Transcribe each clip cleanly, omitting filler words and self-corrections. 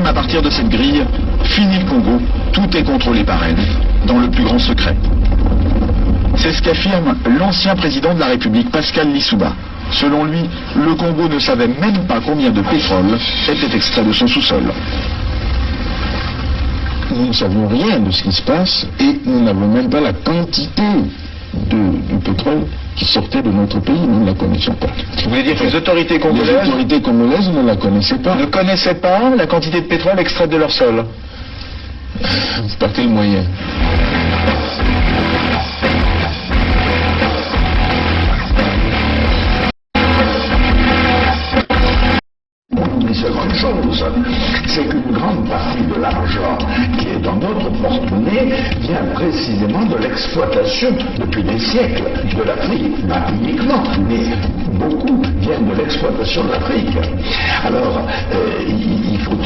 même à partir de cette grille, fini le Congo, tout est contrôlé par elle, dans le plus grand secret. C'est ce qu'affirme l'ancien président de la République, Pascal Lissouba. Selon lui, le Congo ne savait même pas combien de pétrole était extrait de son sous-sol. Nous ne savons rien de ce qui se passe et nous n'avons même pas la quantité du pétrole qui sortait de notre pays, nous ne la connaissons pas. Vous voulez dire que les autorités congolaises ne la connaissaient pas. Ne connaissaient pas la quantité de pétrole extraite de leur sol? Par quel moyen? Une seconde chose, c'est qu'une grande partie de l'argent qui est dans notre porte-monnaie vient précisément de l'exploitation depuis des siècles de l'Afrique. Pas uniquement, mais beaucoup viennent de l'exploitation de l'Afrique. Alors, il faut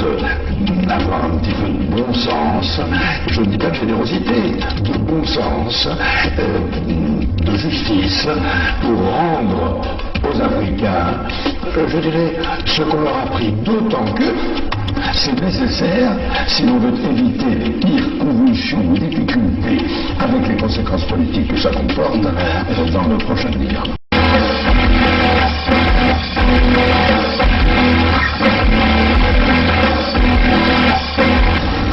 avoir un petit peu de bon sens, je ne dis pas de générosité, de bon sens, de justice, pour rendre aux Africains, je dirais, ce qu'on leur a pris, d'autant que c'est nécessaire si l'on veut éviter les pires convulsions ou difficultés avec les conséquences politiques que ça comporte dans le prochain avenir.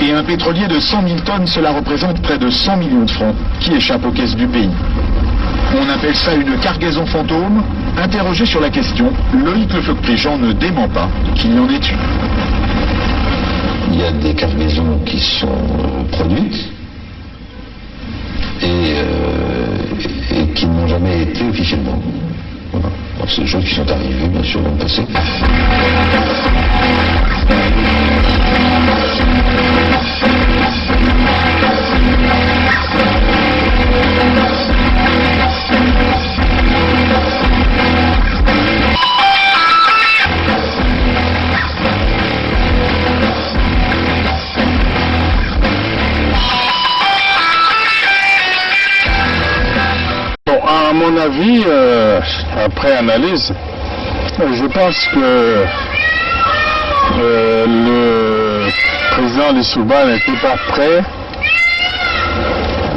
Et un pétrolier de 100 000 tonnes, cela représente près de 100 millions de francs qui échappent aux caisses du pays. On appelle ça une cargaison fantôme. Interrogé sur la question, Loïc Lefeuc-Prigent ne dément pas qu'il y en ait eu. Il y a des cargaisons qui sont produites et qui n'ont jamais été officiellement. Voilà. C'est des choses qui sont arrivées, bien sûr, dans le passé. À mon avis, après analyse, je pense que le président Lissouba n'était pas prêt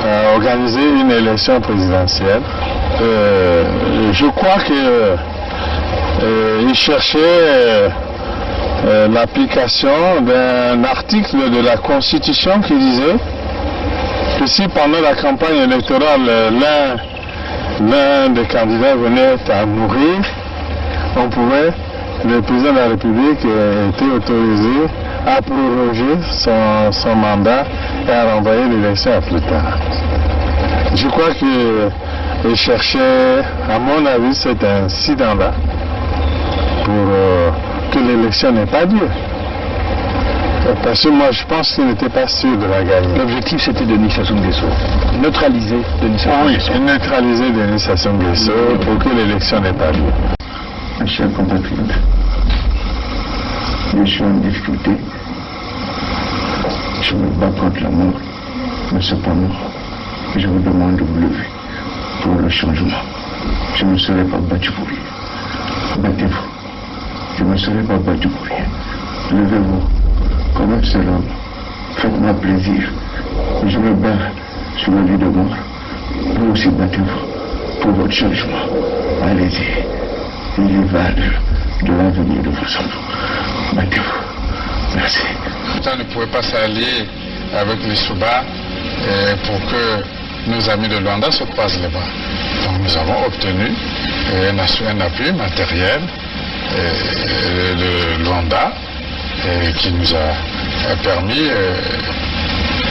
à organiser une élection présidentielle. Je crois qu'il cherchait l'application d'un article de la Constitution qui disait que si pendant la campagne électorale l'un des candidats venait à mourir, le président de la République était autorisé à proroger son mandat et à renvoyer l'élection à plus tard. Je crois qu'il cherchait, à mon avis, cet incident-là pour que l'élection n'ait pas lieu. Parce que moi, je pense qu'il n'était pas sûr de la gagner. L'objectif, c'était Denis Sassou Nguesso. Neutraliser Denis Sassou Nguesso. Oui, neutraliser Denis Sassou Nguesso pour que l'élection n'ait pas lieu. Mes chers compatriotes, je suis en difficulté. Je me bats contre la mort, mais cependant, je vous demande de vous lever pour le changement. Je ne serai pas battu pour rien. Battez-vous. Je ne serai pas battu pour rien. Levez-vous. Comme un seul homme, faites-moi plaisir. Je me bats sur la vie de mort. Vous aussi battez-vous pour votre changement. Allez-y. Il y va de l'avenir de vos enfants. Battez-vous. Merci. On ne pouvait pas s'allier avec Lissouba pour que nos amis de Luanda se croisent les bras. Donc nous avons obtenu un appui matériel de Luanda qui nous a permis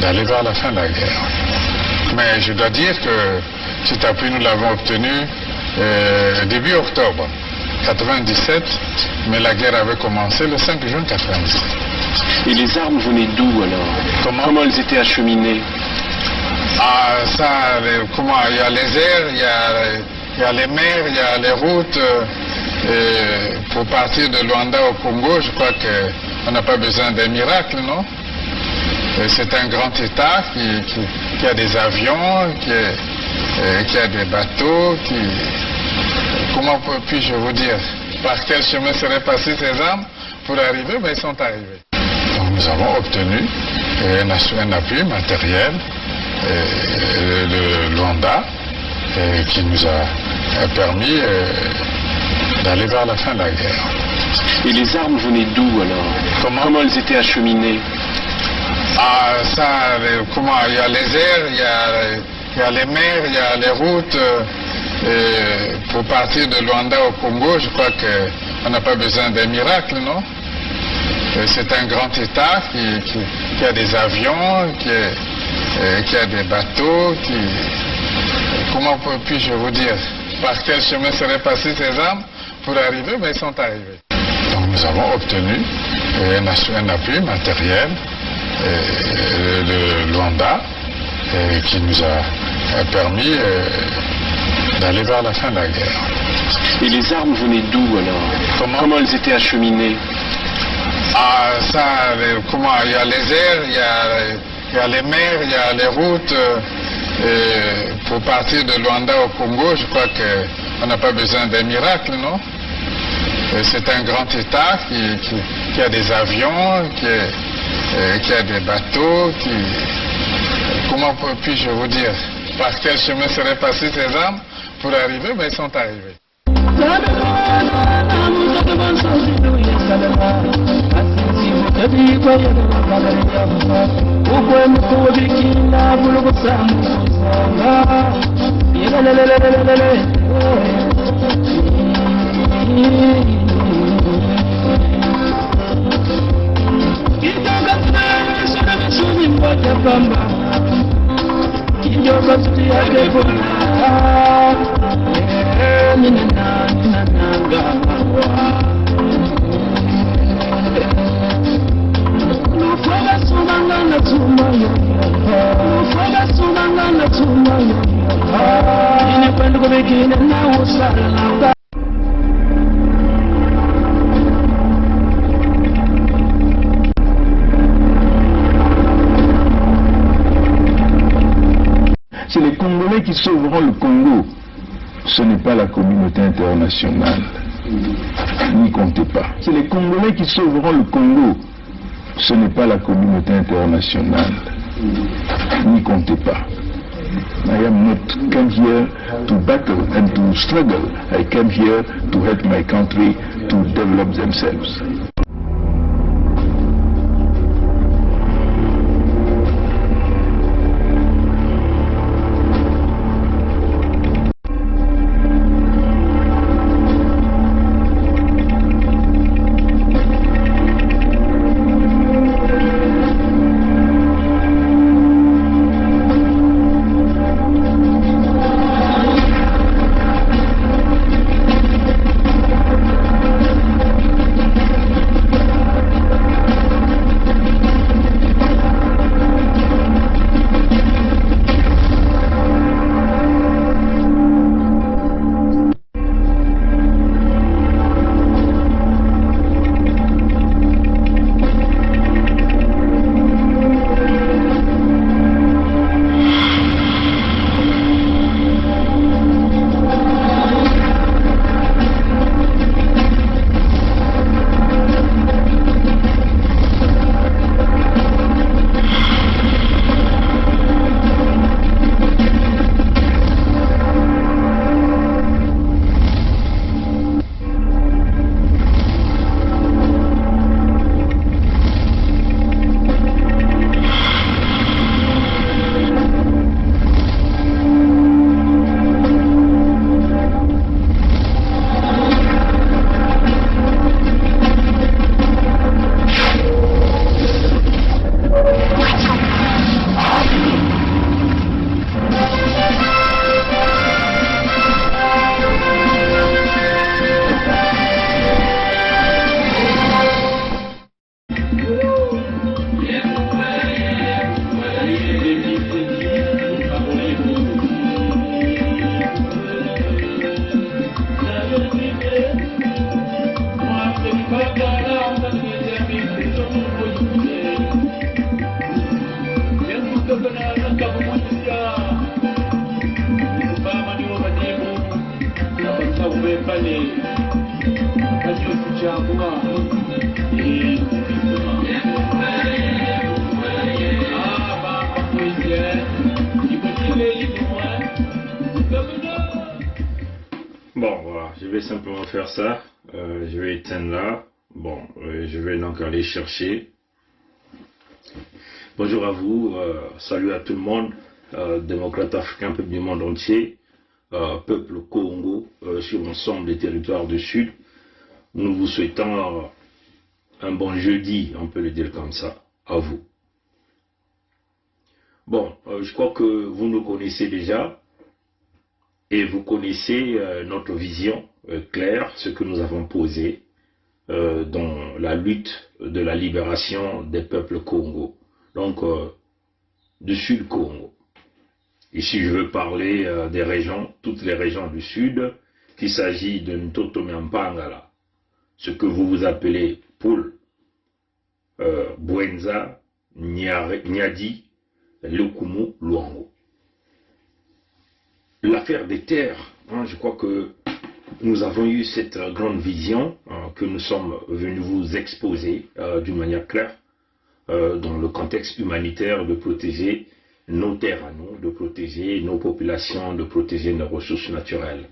d'aller vers la fin de la guerre. Mais je dois dire que cet appui, nous l'avons obtenu début octobre 1997, mais la guerre avait commencé le 5 juin 1997. Et les armes venaient d'où alors? Comment elles étaient acheminées? Il y a les airs, il y a les mers, il y a les routes. Pour partir de Luanda au Congo, je crois qu'on n'a pas besoin d'un miracle, non? C'est un grand État qui a des avions, qui a des bateaux, comment puis-je vous dire? Par quel chemin seraient passées ces armes pour arriver? Mais ils sont arrivés. Donc nous avons obtenu un appui matériel de Luanda qui nous a permis d'aller vers la fin de la guerre. Et les armes venaient d'où alors? Comment elles étaient acheminées? Il y a les airs, il y a les mers, il y a les routes. Pour partir de Luanda au Congo, je crois qu'on n'a pas besoin d'un miracle, non? C'est un grand État qui a des avions, qui a des bateaux, comment puis-je vous dire? Par quel chemin seraient passées ces armes pour arriver? Mais ils sont arrivés. Donc nous avons obtenu un appui matériel de Luanda qui nous a permis d'aller vers la fin de la guerre. Et les armes venaient d'où alors? Comment elles étaient acheminées? Il y a les airs, il y a les mers, il y a les routes. Pour partir de Luanda au Congo, je crois qu'on n'a pas besoin d'un miracle, non? C'est un grand État qui a des avions, qui a des bateaux, comment puis-je vous dire? Par quel chemin seraient passées ces armes pour arriver? Mais ils sont arrivés. C'est les Congolais qui sauveront le Congo. Ce n'est pas la communauté internationale. N'y comptez pas. C'est les Congolais qui sauveront le Congo. Ce n'est pas la communauté internationale. N'y comptez pas. I am not come here to battle and to struggle. I came here to help my country to develop themselves. Pale, Bon, voilà, je vais simplement faire ça. Je vais éteindre là. Bon, je vais donc aller chercher. Bonjour à vous, salut à tout le monde, démocrates africains, peuple du monde entier, peuple Congo, sur l'ensemble des territoires du Sud. Nous vous souhaitons un bon jeudi, on peut le dire comme ça, à vous. Bon, je crois que vous nous connaissez déjà et vous connaissez notre vision claire, ce que nous avons posé dans la lutte de la libération des peuples Congo, donc du Sud Congo. Ici, je veux parler des régions, toutes les régions du Sud, qu'il s'agit de Ntoto-Miampangala, ce que vous appelez Poul, Bwenza, Nyadi, Lukumu, Luango. L'affaire des terres, hein, je crois que nous avons eu cette grande vision que nous sommes venus vous exposer d'une manière claire dans le contexte humanitaire de protéger nos terres à nous, de protéger nos populations, de protéger nos ressources naturelles.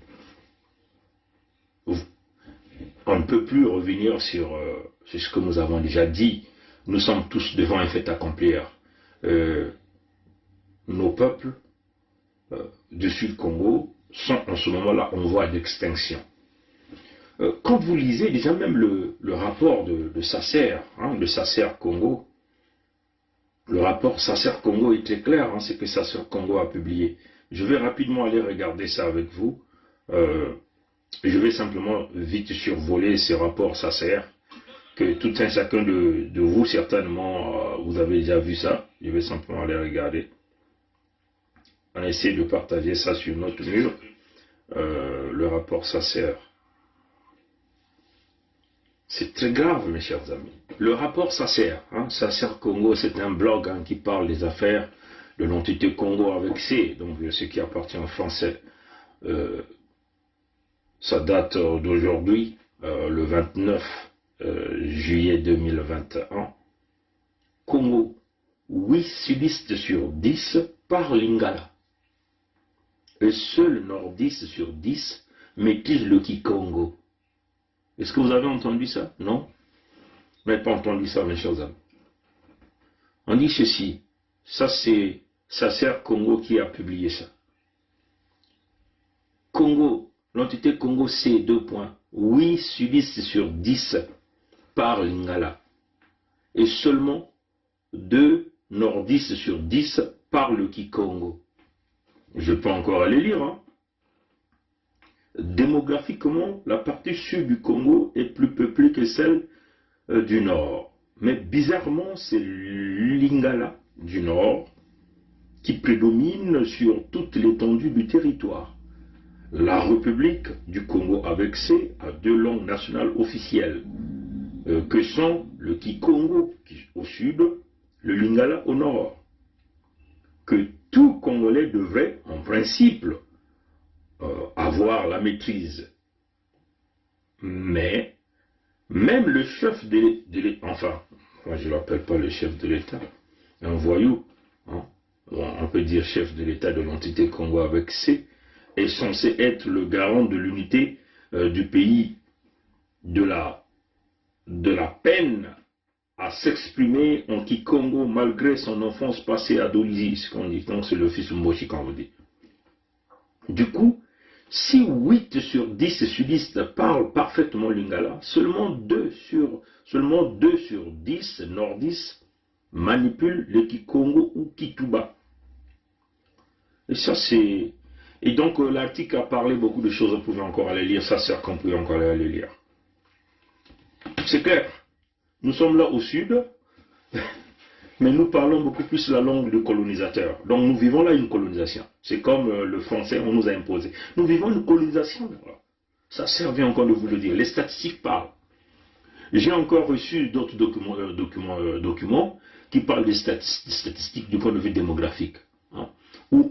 On ne peut plus revenir sur ce que nous avons déjà dit. Nous sommes tous devant un fait accomplir. Nos peuples du Sud-Congo sont en ce moment-là en voie d'extinction. Quand vous lisez déjà même le rapport de Sacer, hein, de Sacer Congo, le rapport Sacer Congo est très clair, hein, c'est que Sacer Congo a publié. Je vais rapidement aller regarder ça avec vous. Je vais simplement vite survoler ces rapports Sacer, que tout un chacun de vous, certainement, vous avez déjà vu ça. Je vais simplement aller regarder. On essaie de partager ça sur notre mur, le rapport Sacer. C'est très grave, mes chers amis. Le rapport Sacer, hein, Sacer Congo, c'est un blog hein, qui parle des affaires de l'entité Congo avec C, donc ce qui appartient en français. Ça date d'aujourd'hui, le 29 juillet 2021. Congo, 8 sudistes sur 10 parlent lingala. Et seul nordiste sur 10 maîtrise le Kikongo. Est-ce que vous avez entendu ça? Non? Vous n'avez pas entendu ça, mes chers amis. On dit ceci. Ça, c'est Sacer Congo qui a publié ça. Congo, l'entité Congo, c'est 2 points. 8 sudistes sur 10 parlent lingala. Et seulement 2 nordistes sur 10 parlent le Kikongo. Je peux encore aller lire. Hein. Démographiquement, la partie sud du Congo est plus peuplée que celle du nord. Mais bizarrement, c'est l'Lingala du nord qui prédomine sur toute l'étendue du territoire. La République du Congo avec C a 2 langues nationales officielles, que sont le Kikongo au sud, le Lingala au nord. Que tout Congolais devrait, en principe, avoir la maîtrise. Mais, même le chef de l'État, enfin, moi je ne l'appelle pas le chef de l'État, un voyou, hein, on peut dire chef de l'État de l'entité Congo avec C, est censé être le garant de l'unité du pays, de la peine à s'exprimer en Kikongo malgré son enfance passée à Dolisie, ce qu'on dit, donc c'est le fils Moshi qu'on vous dit. Du coup, si 8 sur 10 sudistes parlent parfaitement lingala, seulement 2 sur 10 nordistes manipulent le Kikongo ou Kituba. Et ça c'est... Et donc l'article a parlé beaucoup de choses, on pouvait encore aller lire, ça sert qu'on pouvait encore aller lire. C'est clair. Nous sommes là au sud, mais nous parlons beaucoup plus la langue de colonisateur. Donc nous vivons là une colonisation. C'est comme le français, on nous a imposé. Nous vivons une colonisation. Ça servait encore de vous le dire. Les statistiques parlent. J'ai encore reçu d'autres documents qui parlent des statistiques du point de vue démographique. Hein, où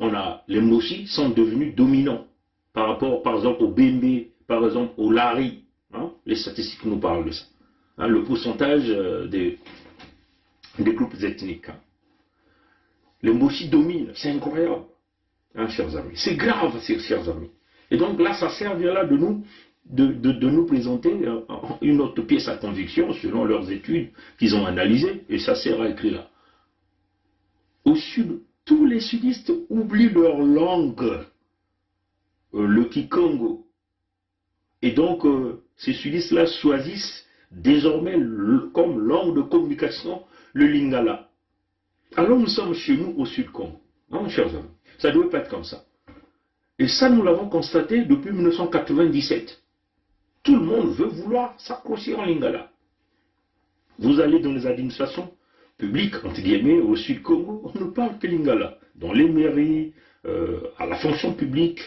les Moshi sont devenus dominants par rapport, par exemple, au Bembe, par exemple, au Lari. Hein, les statistiques nous parlent de ça. Hein, le pourcentage des groupes ethniques. Hein. Les Moshi dominent, c'est incroyable, hein, chers amis. C'est grave, chers amis. Et donc là, ça sert là de nous présenter une autre pièce à conviction selon leurs études qu'ils ont analysées, et ça sert à écrire là. Au sud, tous les sudistes oublient leur langue, le Kikongo. Et donc, ces sudistes-là choisissent désormais comme langue de communication le Lingala. Alors nous sommes chez nous au Sud-Congo, hein, chers amis. Ça ne doit pas être comme ça. Et ça, nous l'avons constaté depuis 1997. Tout le monde veut vouloir s'accrocher en Lingala. Vous allez dans les administrations publiques, entre guillemets, au Sud-Congo, on ne parle que Lingala. Dans les mairies, à la fonction publique,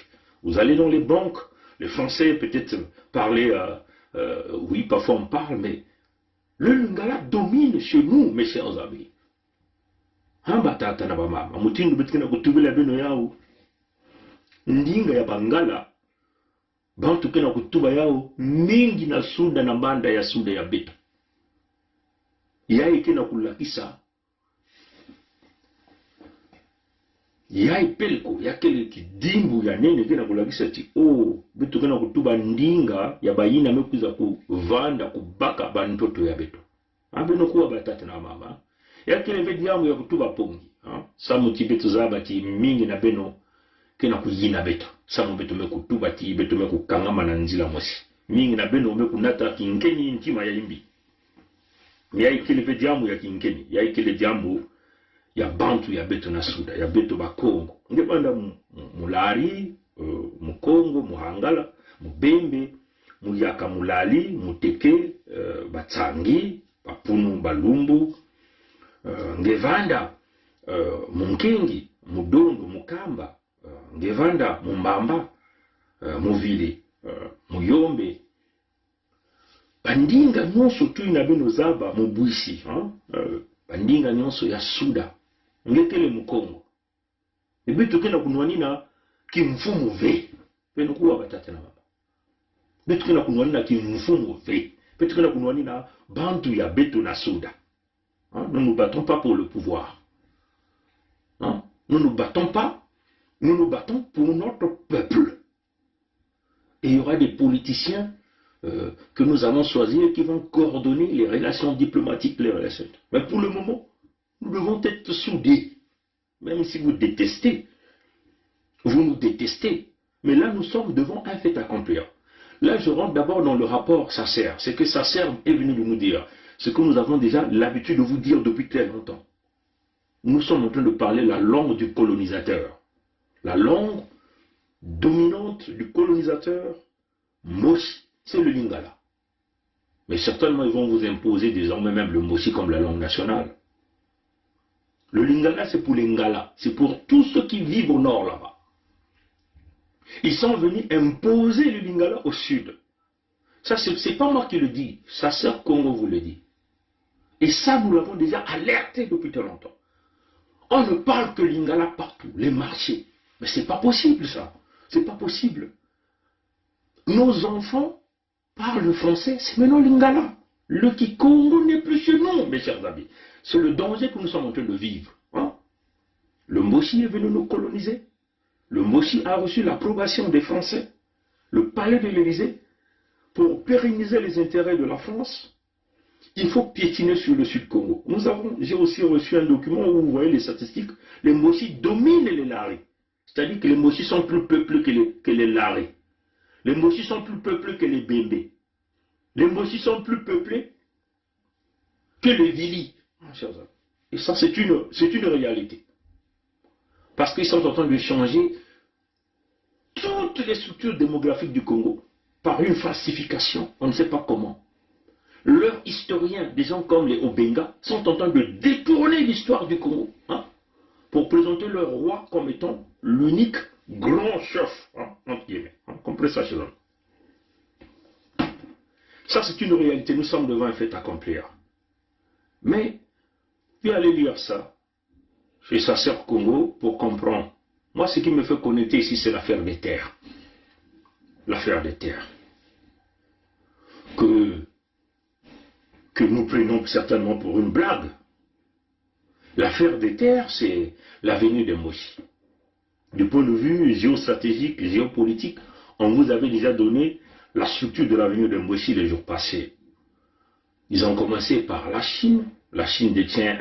vous allez dans les banques, les Français peut-être parler, oui, parfois on parle, mais le Lingala domine chez nous, mes chers amis. Ndinga ya Bangala, bantu kena kutuba yao, mingi na suda na banda ya suda ya beto. Yai kena kulakisa, yai pelko, ya kele kidimbu ya nene kena kulakisa ti, oh, beto kena kutuba ndinga ya bayina mekuza kuvanda kubaka bantoto ya beto. Abeno kuwa batata na mama. Ya kele vediamu ya kutuba pongi. Samu ti beto zaba ti mingi na beno kena kuzina beto. Samu beto me kutuba ti beto me kukangama na nzila mwesi. Mingi na beno me kunata kinkeni intima ya imbi. Ya ikele vediamu ya kinkeni. Ya ikele diamu ya bantu ya beto na suda. Ya beto ba Kongo. Nge banda mulari, mukongo, muhangala, mubembe, muyaka mulali, muteke, batsangi, bapunu, balumbu, ngevanda, munkengi, mudondo, mukamba, ngevanda, mumbamba, muvili, muyombe. Bandinga nyonso tu inabeno zaba mubwisi, bandinga nyonso ya suda, ngekele mukongo. Ebeto kena kunwanina kimfumu ve, peno kuwa batata na baba. Beto kena kunwanina kimfumu ve, beto kena kunwanina bantu ya beto na suda. Nous ne nous battons pas pour le pouvoir. Nous ne nous battons pas, nous nous battons pour notre peuple. Et il y aura des politiciens que nous allons choisir qui vont coordonner les relations diplomatiques, les relations. Mais pour le moment, nous devons être soudés. Même si vous détestez, vous nous détestez. Mais là, nous sommes devant un fait accompli. Là, je rentre d'abord dans le rapport Sasser. C'est que Sasser est venu de nous dire ce que nous avons déjà l'habitude de vous dire depuis très longtemps. Nous sommes en train de parler la langue du colonisateur. La langue dominante du colonisateur, Moshi, c'est le Lingala. Mais certainement, ils vont vous imposer désormais même le Moshi comme la langue nationale. Le Lingala, c'est pour les Ngala. C'est pour tous ceux qui vivent au nord là-bas. Ils sont venus imposer le Lingala au sud. Ça, c'est pas moi qui le dis. Ça, sœur Congo vous le dit. Et ça, nous l'avons déjà alerté depuis très longtemps. On ne parle que Lingala partout, les marchés. Mais c'est pas possible, ça. C'est pas possible. Nos enfants parlent le français, c'est maintenant Lingala. Le Kikongo n'est plus chez nous, mes chers amis. C'est le danger que nous sommes en train de vivre. Le Moshi est venu nous coloniser. Le Moshi a reçu l'approbation des Français. Le palais de l'Élysée, pour pérenniser les intérêts de la France, il faut piétiner sur le Sud-Congo. J'ai aussi reçu un document où vous voyez les statistiques. Les Moshi dominent les Lari. C'est-à-dire que les Moshi sont plus peuplés que les Lari. Les Moshi sont plus peuplés que les Bembe. Les Moshi sont plus peuplés que les Vili. Et ça, c'est une réalité. Parce qu'ils sont en train de changer toutes les structures démographiques du Congo par une falsification. On ne sait pas comment. Leurs historiens, des gens comme les Obenga, sont en train de détourner l'histoire du Congo pour présenter leur roi comme étant l'unique grand chef, entre guillemets. Comprenez ça, chez eux. Ça, c'est une réalité. Nous sommes devant un fait accompli. Mais, puis aller lire ça chez sa sœur Congo pour comprendre. Moi, ce qui me fait connecter ici, c'est l'affaire des terres. L'affaire des terres. Que nous prenons certainement pour une blague. L'affaire des terres, c'est l'avenir de Moshi. Du point de vue géostratégique, géopolitique, On vous avait déjà donné la structure de l'avenir de Mboshi les jours passés. Ils ont commencé par la Chine. La Chine détient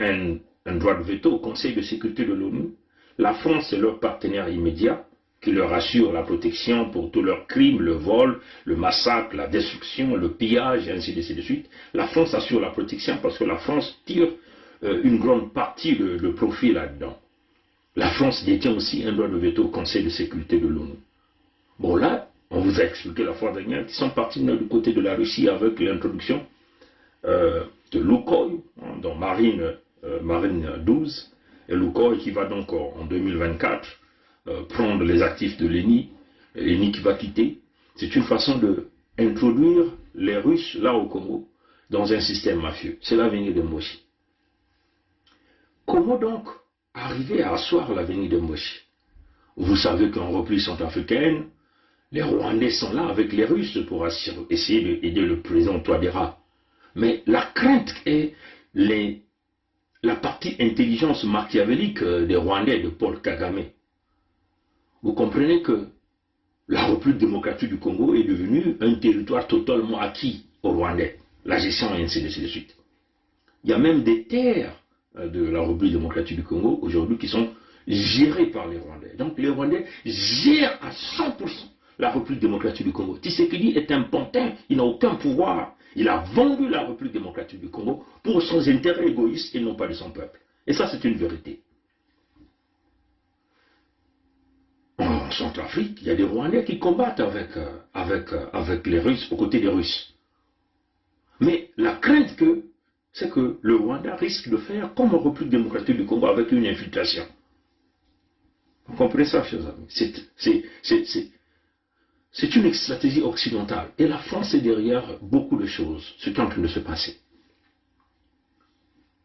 un droit de veto au Conseil de sécurité de l'ONU. La France est leur partenaire immédiat qui leur assure la protection pour tous leurs crimes, le vol, le massacre, la destruction, le pillage, et ainsi de suite. La France assure la protection parce que la France tire une grande partie de profit là-dedans. La France détient aussi un droit de veto au Conseil de sécurité de l'ONU. Bon là, on vous a expliqué la fois dernière qu'ils sont partis du côté de la Russie avec l'introduction de Lukoil, dans Marine 12, et Lukoil qui va donc en 2024 prendre les actifs de l'ENI, l'ENI qui va quitter. C'est une façon d'introduire les Russes là au Congo dans un système mafieux. C'est l'avenir de Mboshi. Comment donc arriver à asseoir l'avenir de Mboshi? Vous savez qu'en repli centrafricaine, les Rwandais sont là avec les Russes pour essayer d'aider le président Touadéra. Mais la crainte est la partie intelligence machiavélique des Rwandais de Paul Kagame. Vous comprenez que la République démocratique du Congo est devenue un territoire totalement acquis aux Rwandais. La gestion et ainsi de suite. Il y a même des terres de la République démocratique du Congo aujourd'hui qui sont gérées par les Rwandais. Donc les Rwandais gèrent à 100% la République démocratique du Congo. Tshisekedi est un pantin, il n'a aucun pouvoir. Il a vendu la République démocratique du Congo pour son intérêt égoïste et non pas de son peuple. Et ça, c'est une vérité. En Centrafrique, il y a des Rwandais qui combattent avec les Russes, aux côtés des Russes. Mais la crainte c'est que le Rwanda risque de faire comme en République démocratique du Congo avec une infiltration. Vous comprenez ça, chers amis? C'est une stratégie occidentale. Et la France est derrière beaucoup de choses, ce qui est en train de se passer.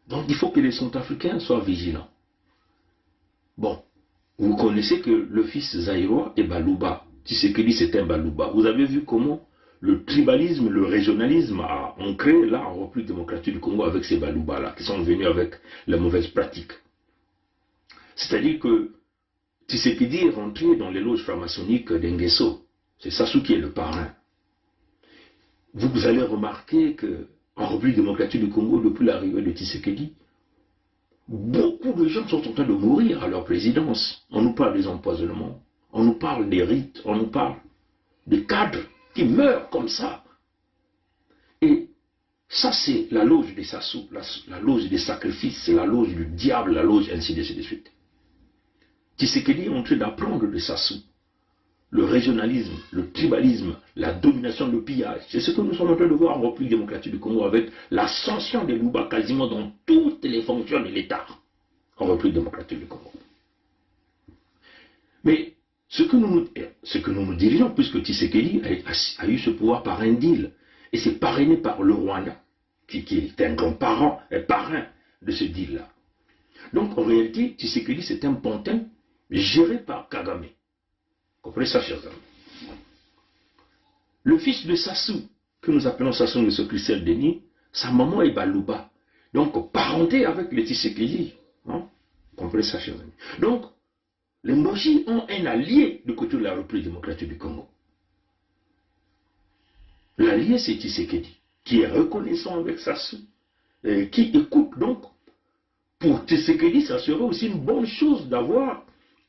Donc il faut que les Centrafricains soient vigilants. Bon, vous connaissez que le fils zaïrois est Balouba. Tshisekedi c'est un Balouba. Vous avez vu comment le tribalisme, le régionalisme a ancré là en République démocratique du Congo avec ces Balouba-là, qui sont venus avec la mauvaise pratique. C'est-à-dire que Tshisekedi est rentré dans les loges franc-maçonniques d'Enguesso. C'est Sassou qui est le parrain. Vous allez remarquer qu'en République démocratique du Congo, depuis l'arrivée de Tshisekedi, beaucoup de gens sont en train de mourir à leur présidence. On nous parle des empoisonnements, on nous parle des rites, on nous parle des cadres qui meurent comme ça. Et ça, c'est la loge des Sassou, la loge des sacrifices, c'est la loge du diable, la loge ainsi de suite. Tshisekedi est en train d'apprendre de Sassou. Le régionalisme, le tribalisme, la domination, le pillage. C'est ce que nous sommes en train de voir en République démocratique du Congo avec l'ascension des Louba quasiment dans toutes les fonctions de l'État en République démocratique du Congo. Mais ce que nous nous dirigeons, puisque Tshisekedi a eu ce pouvoir par un deal, et c'est parrainé par le Rwanda, qui est un grand parrain de ce deal-là. Donc en réalité, Tshisekedi c'est un pantin géré par Kagame. Comprenez ça, chers amis. Le fils de Sassou, que nous appelons Sassou de ce Christelle Denis, sa maman est Balouba. Donc, parenté avec les Tshisekedi. Comprenez ça, chers amis. Donc, les Mboshi ont un allié du côté de la République démocratique du Congo. L'allié, c'est Tshisekedi, qui est reconnaissant avec Sassou, et qui écoute donc. Pour Tshisekedi, ça serait aussi une bonne chose d'avoir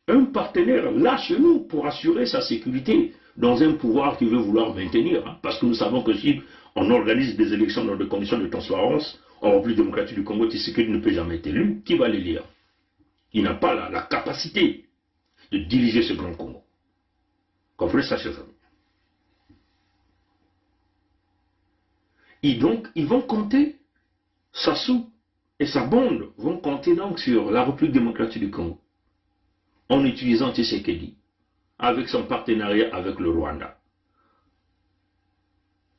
un partenaire là chez nous pour assurer sa sécurité dans un pouvoir qu'il veut vouloir maintenir. Parce que nous savons que si on organise des élections dans des conditions de transparence, en République démocratique du Congo, Tshisekedi ne peut jamais être élu. Qui va l'élire? Il n'a pas la capacité de diriger ce grand Congo. Comprenez ça, chers amis? Et donc, ils vont compter, Sassou et sa bande vont compter donc sur la République démocratique du Congo, en utilisant Tshisekedi, avec son partenariat avec le Rwanda.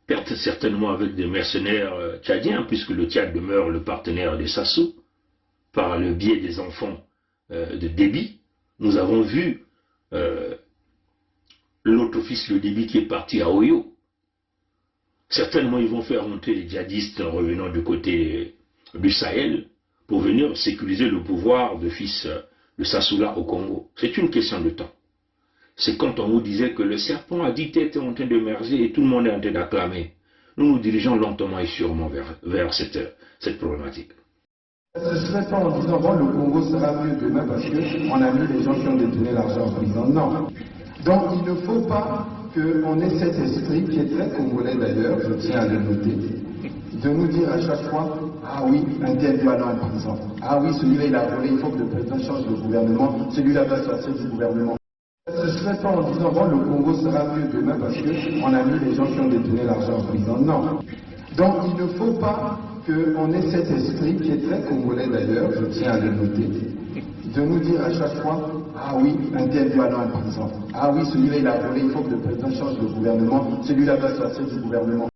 Peut-être certainement avec des mercenaires tchadiens, puisque le Tchad demeure le partenaire de Sassou, par le biais des enfants de Déby. Nous avons vu l'autre fils de Déby qui est parti à Oyo. Certainement ils vont faire monter les djihadistes en revenant du côté du Sahel pour venir sécuriser le pouvoir de fils de Sassou là au Congo. C'est une question de temps. c'est quand on vous disait que le serpent à 10 têtes est en train d'émerger et tout le monde est en train d'acclamer. Nous nous dirigeons lentement et sûrement vers cette problématique. Ce ne serait pas en disant, bon, le Congo sera mieux demain parce qu'on a mis les gens qui ont détourné l'argent en prison. Non. Donc il ne faut pas qu'on ait cet esprit, qui est très congolais d'ailleurs, je tiens à le noter, de nous dire à chaque fois, ah oui, un tel doit aller en prison. Ah oui, celui-là il a volé, il faut que le président change de gouvernement, celui-là va sortir du gouvernement. Ce ne serait pas en disant, bon, le Congo sera mieux demain parce qu'on a mis les gens qui ont détourné l'argent en prison. Non. Donc il ne faut pas qu'on ait cet esprit, qui est très congolais d'ailleurs, je tiens à le noter, de nous dire à chaque fois, ah oui, un tel doit aller en prison. Ah oui, celui-là il a volé, il faut que le président change de gouvernement, celui-là va sortir du gouvernement.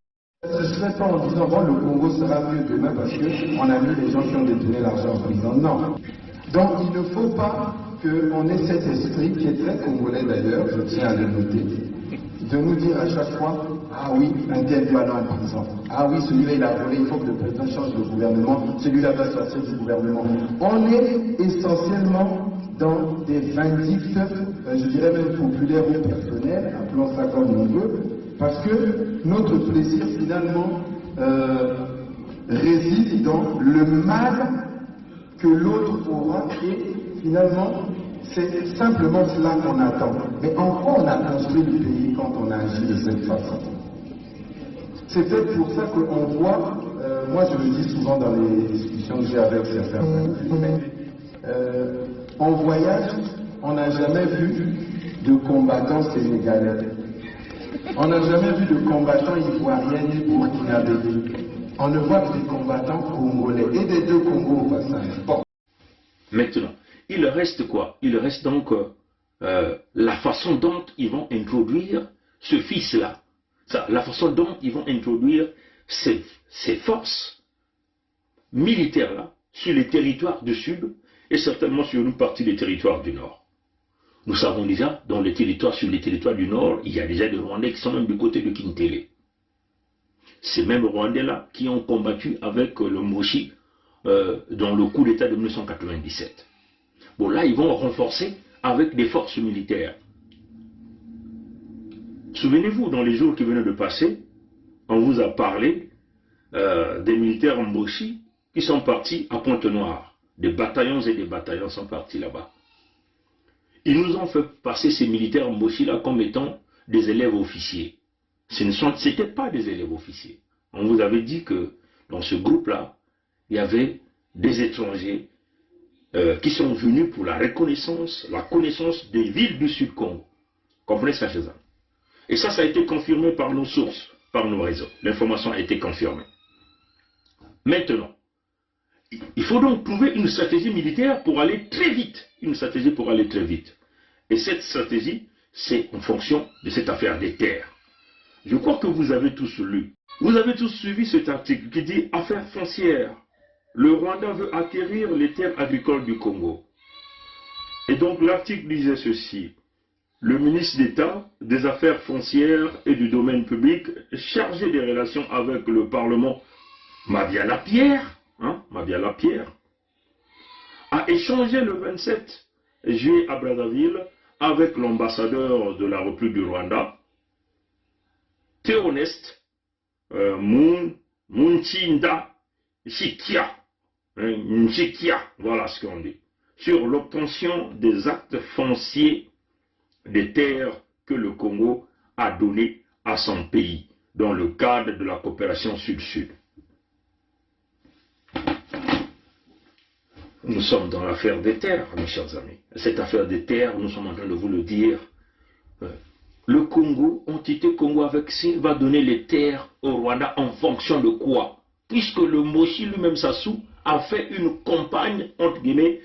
Ce ne serait pas en disant, bon, le Congo sera mieux demain parce qu'on a mis les gens qui ont détourné l'argent en prison. Non. Donc il ne faut pas qu'on ait cet esprit, qui est très congolais d'ailleurs, je tiens à le noter, de nous dire à chaque fois, ah oui, un tel doit aller en prison. Ah oui, celui-là il a volé, il faut que le président change de gouvernement, celui-là va sortir du gouvernement. On est essentiellement dans des vindictes, je dirais même populaires ou personnelles, appelons ça comme on veut, parce que notre plaisir finalement réside dans le mal que l'autre aura et finalement c'est simplement cela qu'on attend. Mais en quoi on a construit le pays quand on a agi de cette façon? C'est peut-être pour ça qu'on voit, moi je le dis souvent dans les discussions que j'ai avec certains en voyage, on n'a jamais vu de combattants sénégalais. On n'a jamais vu de combattants ivoiriens ni burkinabés. On ne voit que des combattants congolais et des deux Congos au passage. Bon. Maintenant, il reste quoi? Il reste donc la façon dont ils vont introduire ce fils-là. La façon dont ils vont introduire ces forces militaires-là sur les territoires du sud et certainement sur une partie des territoires du nord. Nous savons déjà, sur les territoires du nord, il y a déjà des Rwandais qui sont même du côté de Kintélé. Ces mêmes Rwandais-là qui ont combattu avec le Moshi dans le coup d'État de 1997. Bon, là, ils vont renforcer avec des forces militaires. Souvenez-vous, dans les jours qui venaient de passer, on vous a parlé des militaires Moshi qui sont partis à Pointe-Noire. Des bataillons et des bataillons sont partis là-bas. Ils nous ont fait passer ces militaires Moshi-là comme étant des élèves officiers. Ce n'étaient pas des élèves officiers. On vous avait dit que dans ce groupe-là, il y avait des étrangers qui sont venus pour la reconnaissance, la connaissance des villes du Sud-Congo. Comprenez ça, chez eux. Et ça a été confirmé par nos sources, par nos réseaux. L'information a été confirmée. Maintenant, il faut donc trouver une stratégie militaire pour aller très vite. Une stratégie pour aller très vite. Et cette stratégie, c'est en fonction de cette affaire des terres. Je crois que vous avez tous lu. Vous avez tous suivi cet article qui dit « Affaires foncières. Le Rwanda veut acquérir les terres agricoles du Congo. » Et donc l'article disait ceci. Le ministre d'État des Affaires foncières et du domaine public, chargé des relations avec le Parlement, Mabia Lapierre, a échangé le 27 juillet à Brazzaville avec l'ambassadeur de la République du Rwanda, Théoneste Munchinda Chikia, voilà ce qu'on dit, sur l'obtention des actes fonciers des terres que le Congo a données à son pays dans le cadre de la coopération Sud-Sud. Nous sommes dans l'affaire des terres, mes chers amis. Cette affaire des terres, nous sommes en train de vous le dire. Le Congo, entité Congo avec C, va donner les terres au Rwanda en fonction de quoi? Puisque le Moshi lui-même, Sassou, a fait une campagne, entre guillemets,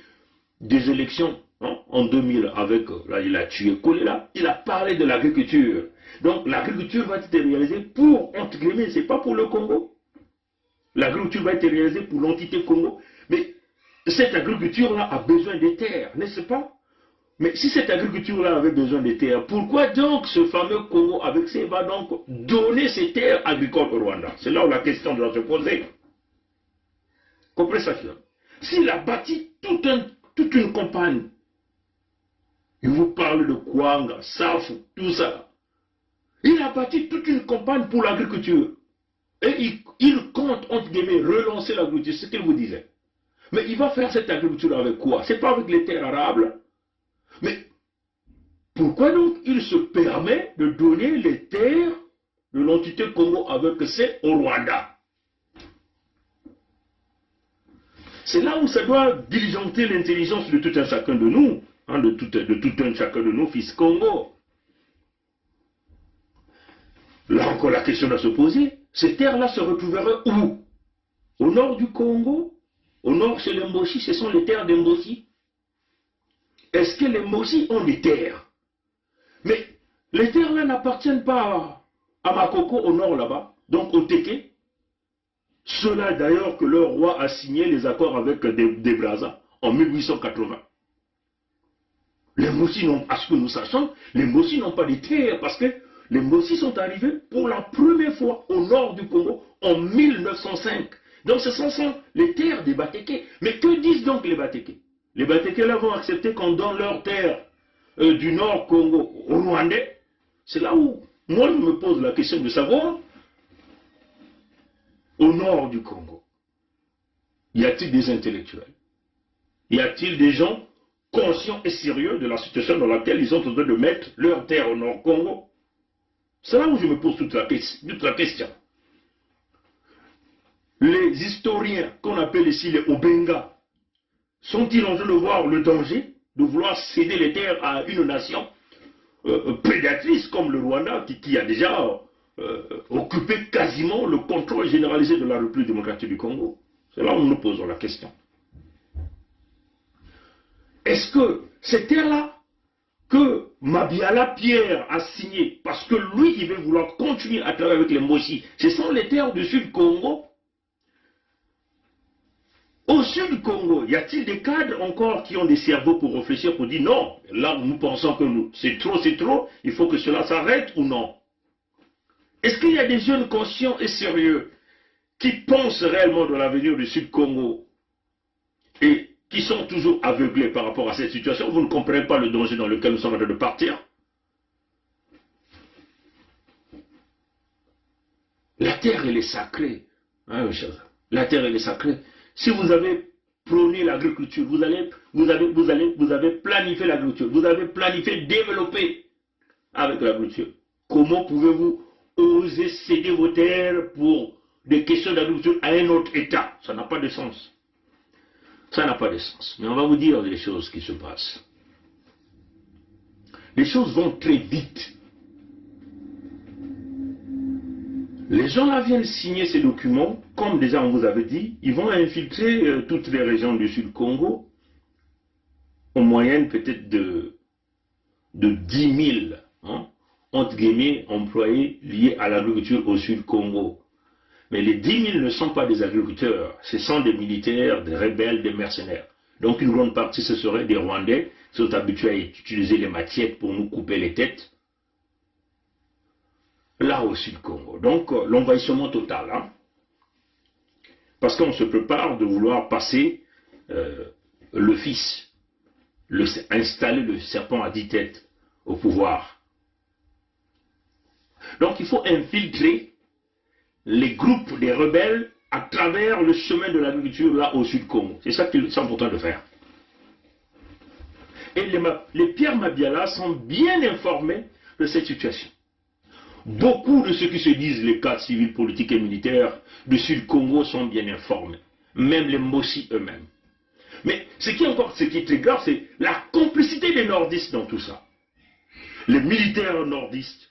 des élections en 2000 avec, là il a tué Kolela, il a parlé de l'agriculture. Donc l'agriculture va être réalisée pour, entre guillemets, c'est pas pour le Congo. L'agriculture va être réalisée pour l'entité Congo. Mais cette agriculture-là a besoin des terres, n'est-ce pas? Mais si cette agriculture-là avait besoin des terres, pourquoi donc ce fameux Congo avec C va donc donner ces terres agricoles au Rwanda? C'est là où la question doit se poser. Comprenez ça? S'il a bâti toute une campagne Il vous parle de Kwanga, Safou, tout ça. Il a bâti toute une campagne pour l'agriculture. Et il compte, entre guillemets, relancer l'agriculture, c'est ce qu'il vous disait. Mais il va faire cette agriculture avec quoi? C'est pas avec les terres arables. Mais pourquoi donc il se permet de donner les terres de l'entité Congo avec c'est au Rwanda? C'est là où ça doit diligenter l'intelligence de tout un chacun de nous, hein, de tout un chacun de nous, fils Congo. Là encore, la question doit se poser. Ces terres-là se retrouveraient où? Au nord du Congo? Au nord, chez les Mboshi, ce sont les terres des Mboshi. Est-ce que les Mboshi ont des terres? Mais les terres-là n'appartiennent pas à Makoko au nord là-bas, donc au Teke. Ceux-là d'ailleurs que leur roi a signé les accords avec des Brazza en 1880. Les Mboshi n'ont, à ce que nous sachons, les Mboshi n'ont pas de terres parce que les Mboshi sont arrivés pour la première fois au nord du Congo en 1905. Donc ce sont les terres des Bateke. Mais que disent donc les Bateke? Les Bateke là vont accepter qu'on donne leurs terres du nord Congo aux Rwandais. C'est là où moi je me pose la question de savoir, au nord du Congo, y a-t-il des intellectuels? Y a-t-il des gens conscients et sérieux de la situation dans laquelle ils ont besoin de mettre leurs terres au nord Congo? C'est là où je me pose toute la question. Les historiens qu'on appelle ici les Obenga sont-ils en train de voir le danger de vouloir céder les terres à une nation prédatrice comme le Rwanda qui a déjà occupé quasiment le contrôle généralisé de la République démocratique du Congo? C'est là où nous nous posons la question. Est-ce que ces terres-là que Mabiala Pierre a signé, parce que lui, il veut vouloir continuer à travailler avec les Mboshi, ce sont les terres du Sud Congo? Au Sud du Congo, y a-t-il des cadres encore qui ont des cerveaux pour réfléchir, pour dire non, là nous pensons que c'est trop, il faut que cela s'arrête ou non? Est-ce qu'il y a des jeunes conscients et sérieux qui pensent réellement de l'avenir du Sud Congo et qui sont toujours aveuglés par rapport à cette situation? Vous ne comprenez pas le danger dans lequel nous sommes en train de partir? La terre, elle est sacrée. Hein, mes chers amis. La terre, elle est sacrée. Si vous avez prôné l'agriculture, vous avez planifié l'agriculture, vous avez planifié développer avec l'agriculture, comment pouvez-vous oser céder vos terres pour des questions d'agriculture à un autre État? Ça n'a pas de sens. Ça n'a pas de sens. Mais on va vous dire les choses qui se passent. Les choses vont très vite. Les gens là viennent signer ces documents, comme déjà on vous avait dit, ils vont infiltrer toutes les régions du Sud Congo, en moyenne peut-être de 10 000, hein, entre guillemets, employés liés à l'agriculture au Sud Congo. Mais les 10 000 ne sont pas des agriculteurs, ce sont des militaires, des rebelles, des mercenaires. Donc une grande partie, ce seraient des Rwandais qui sont habitués à utiliser les machettes pour nous couper les têtes. Là au Sud Congo. Donc l'envahissement total. Hein, parce qu'on se prépare de vouloir passer le fils, installer le serpent à 10 têtes au pouvoir. Donc il faut infiltrer les groupes des rebelles à travers le chemin de l'agriculture là au Sud Congo. C'est ça qu'ils sont en train de faire. Et les Pierre Mabiala sont bien informés de cette situation. Beaucoup de ceux qui se disent les cadres civils, politiques et militaires du Sud Congo sont bien informés. Même les Mboshi eux-mêmes. Mais ce qui est très grave, c'est la complicité des nordistes dans tout ça. Les militaires nordistes,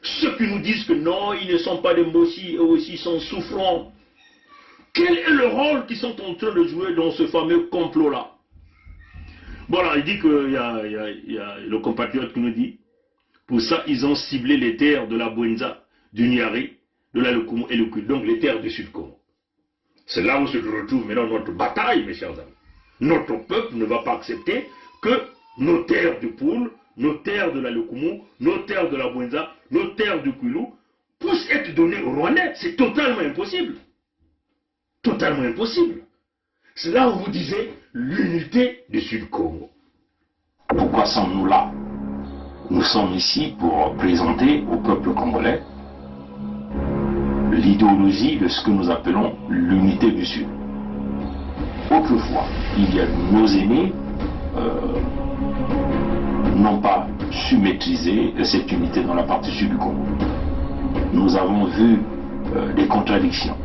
ceux qui nous disent que non, ils ne sont pas des Mboshi, eux aussi sont souffrants. Quel est le rôle qu'ils sont en train de jouer dans ce fameux complot-là? Bon, là, il dit qu'il y a le compatriote qui nous dit, pour ça, ils ont ciblé les terres de la Bwenza, du Niari, de la Lukumu et le Kul, donc les terres du Sud-Congo. C'est là où se retrouve maintenant notre bataille, mes chers amis. Notre peuple ne va pas accepter que nos terres du Poul, nos terres de la Lukumu, nos terres de la Bwenza, nos terres du Kulu, puissent être données aux Rwandais. C'est totalement impossible. Totalement impossible. C'est là où vous disiez l'unité du Sud-Congo. Pourquoi sommes-nous là? Nous sommes ici pour présenter au peuple congolais l'idéologie de ce que nous appelons l'unité du Sud. Autrefois, il y a nos aînés n'ont pas su maîtriser cette unité dans la partie sud du Congo. Nous avons vu des contradictions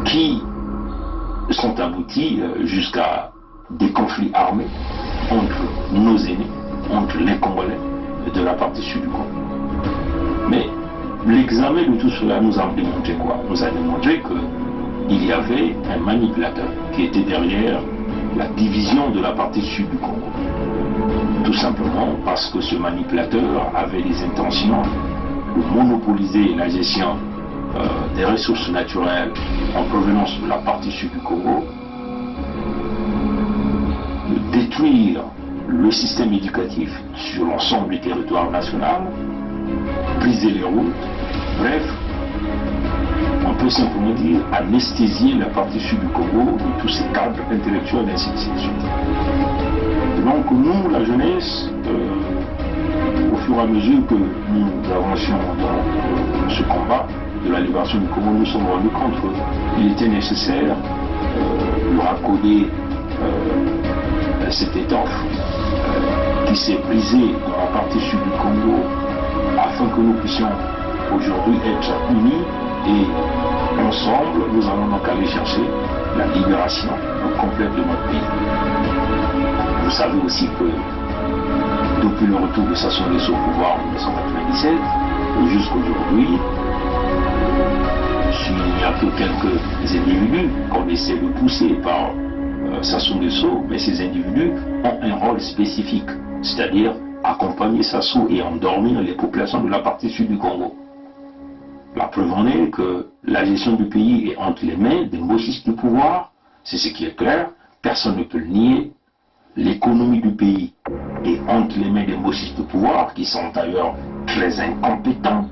qui sont abouties jusqu'à des conflits armés entre nos aînés, entre les Congolais de la partie sud du Congo. Mais l'examen de tout cela nous a démontré quoi? Nous a démontré qu'il y avait un manipulateur qui était derrière la division de la partie sud du Congo. Tout simplement parce que ce manipulateur avait les intentions de monopoliser la gestion des ressources naturelles en provenance de la partie sud du Congo, de détruire le système éducatif sur l'ensemble du territoire national, briser les routes, bref, on peut simplement dire anesthésier la partie sud du Congo de tous ces cadres intellectuels, ainsi de suite. Donc nous, la jeunesse, au fur et à mesure que nous avancions dans ce combat de la libération du Congo, nous sommes rendus compte qu'il était nécessaire de raccorder cette étoffe qui s'est brisée dans la partie sud du Congo afin que nous puissions aujourd'hui être unis et ensemble nous allons donc aller chercher la libération complète de notre pays. Vous savez aussi que depuis le retour de Sassou Nguesso au pouvoir en 1997 jusqu'aujourd'hui, il n'y a que quelques individus qu'on essaie de pousser par Sassou Nguesso, mais ces individus ont un rôle spécifique, c'est-à-dire accompagner Sassou et endormir les populations de la partie sud du Congo. La preuve en est que la gestion du pays est entre les mains des gauchistes du pouvoir, c'est ce qui est clair, personne ne peut le nier. L'économie du pays est entre les mains des gauchistes du pouvoir, qui sont d'ailleurs très incompétents.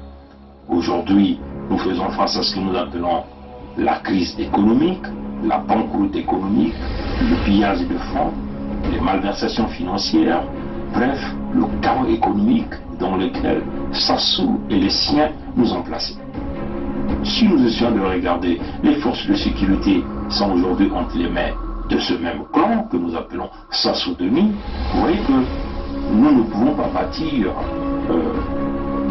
Aujourd'hui, nous faisons face à ce que nous appelons la crise économique, la banqueroute économique, le pillage de fonds, les malversations financières, bref, le chaos économique dans lequel Sassou et les siens nous ont placés. Si nous essayons de regarder, les forces de sécurité sont aujourd'hui entre les mains de ce même clan que nous appelons Sassou Demi. Vous voyez que nous ne pouvons pas bâtir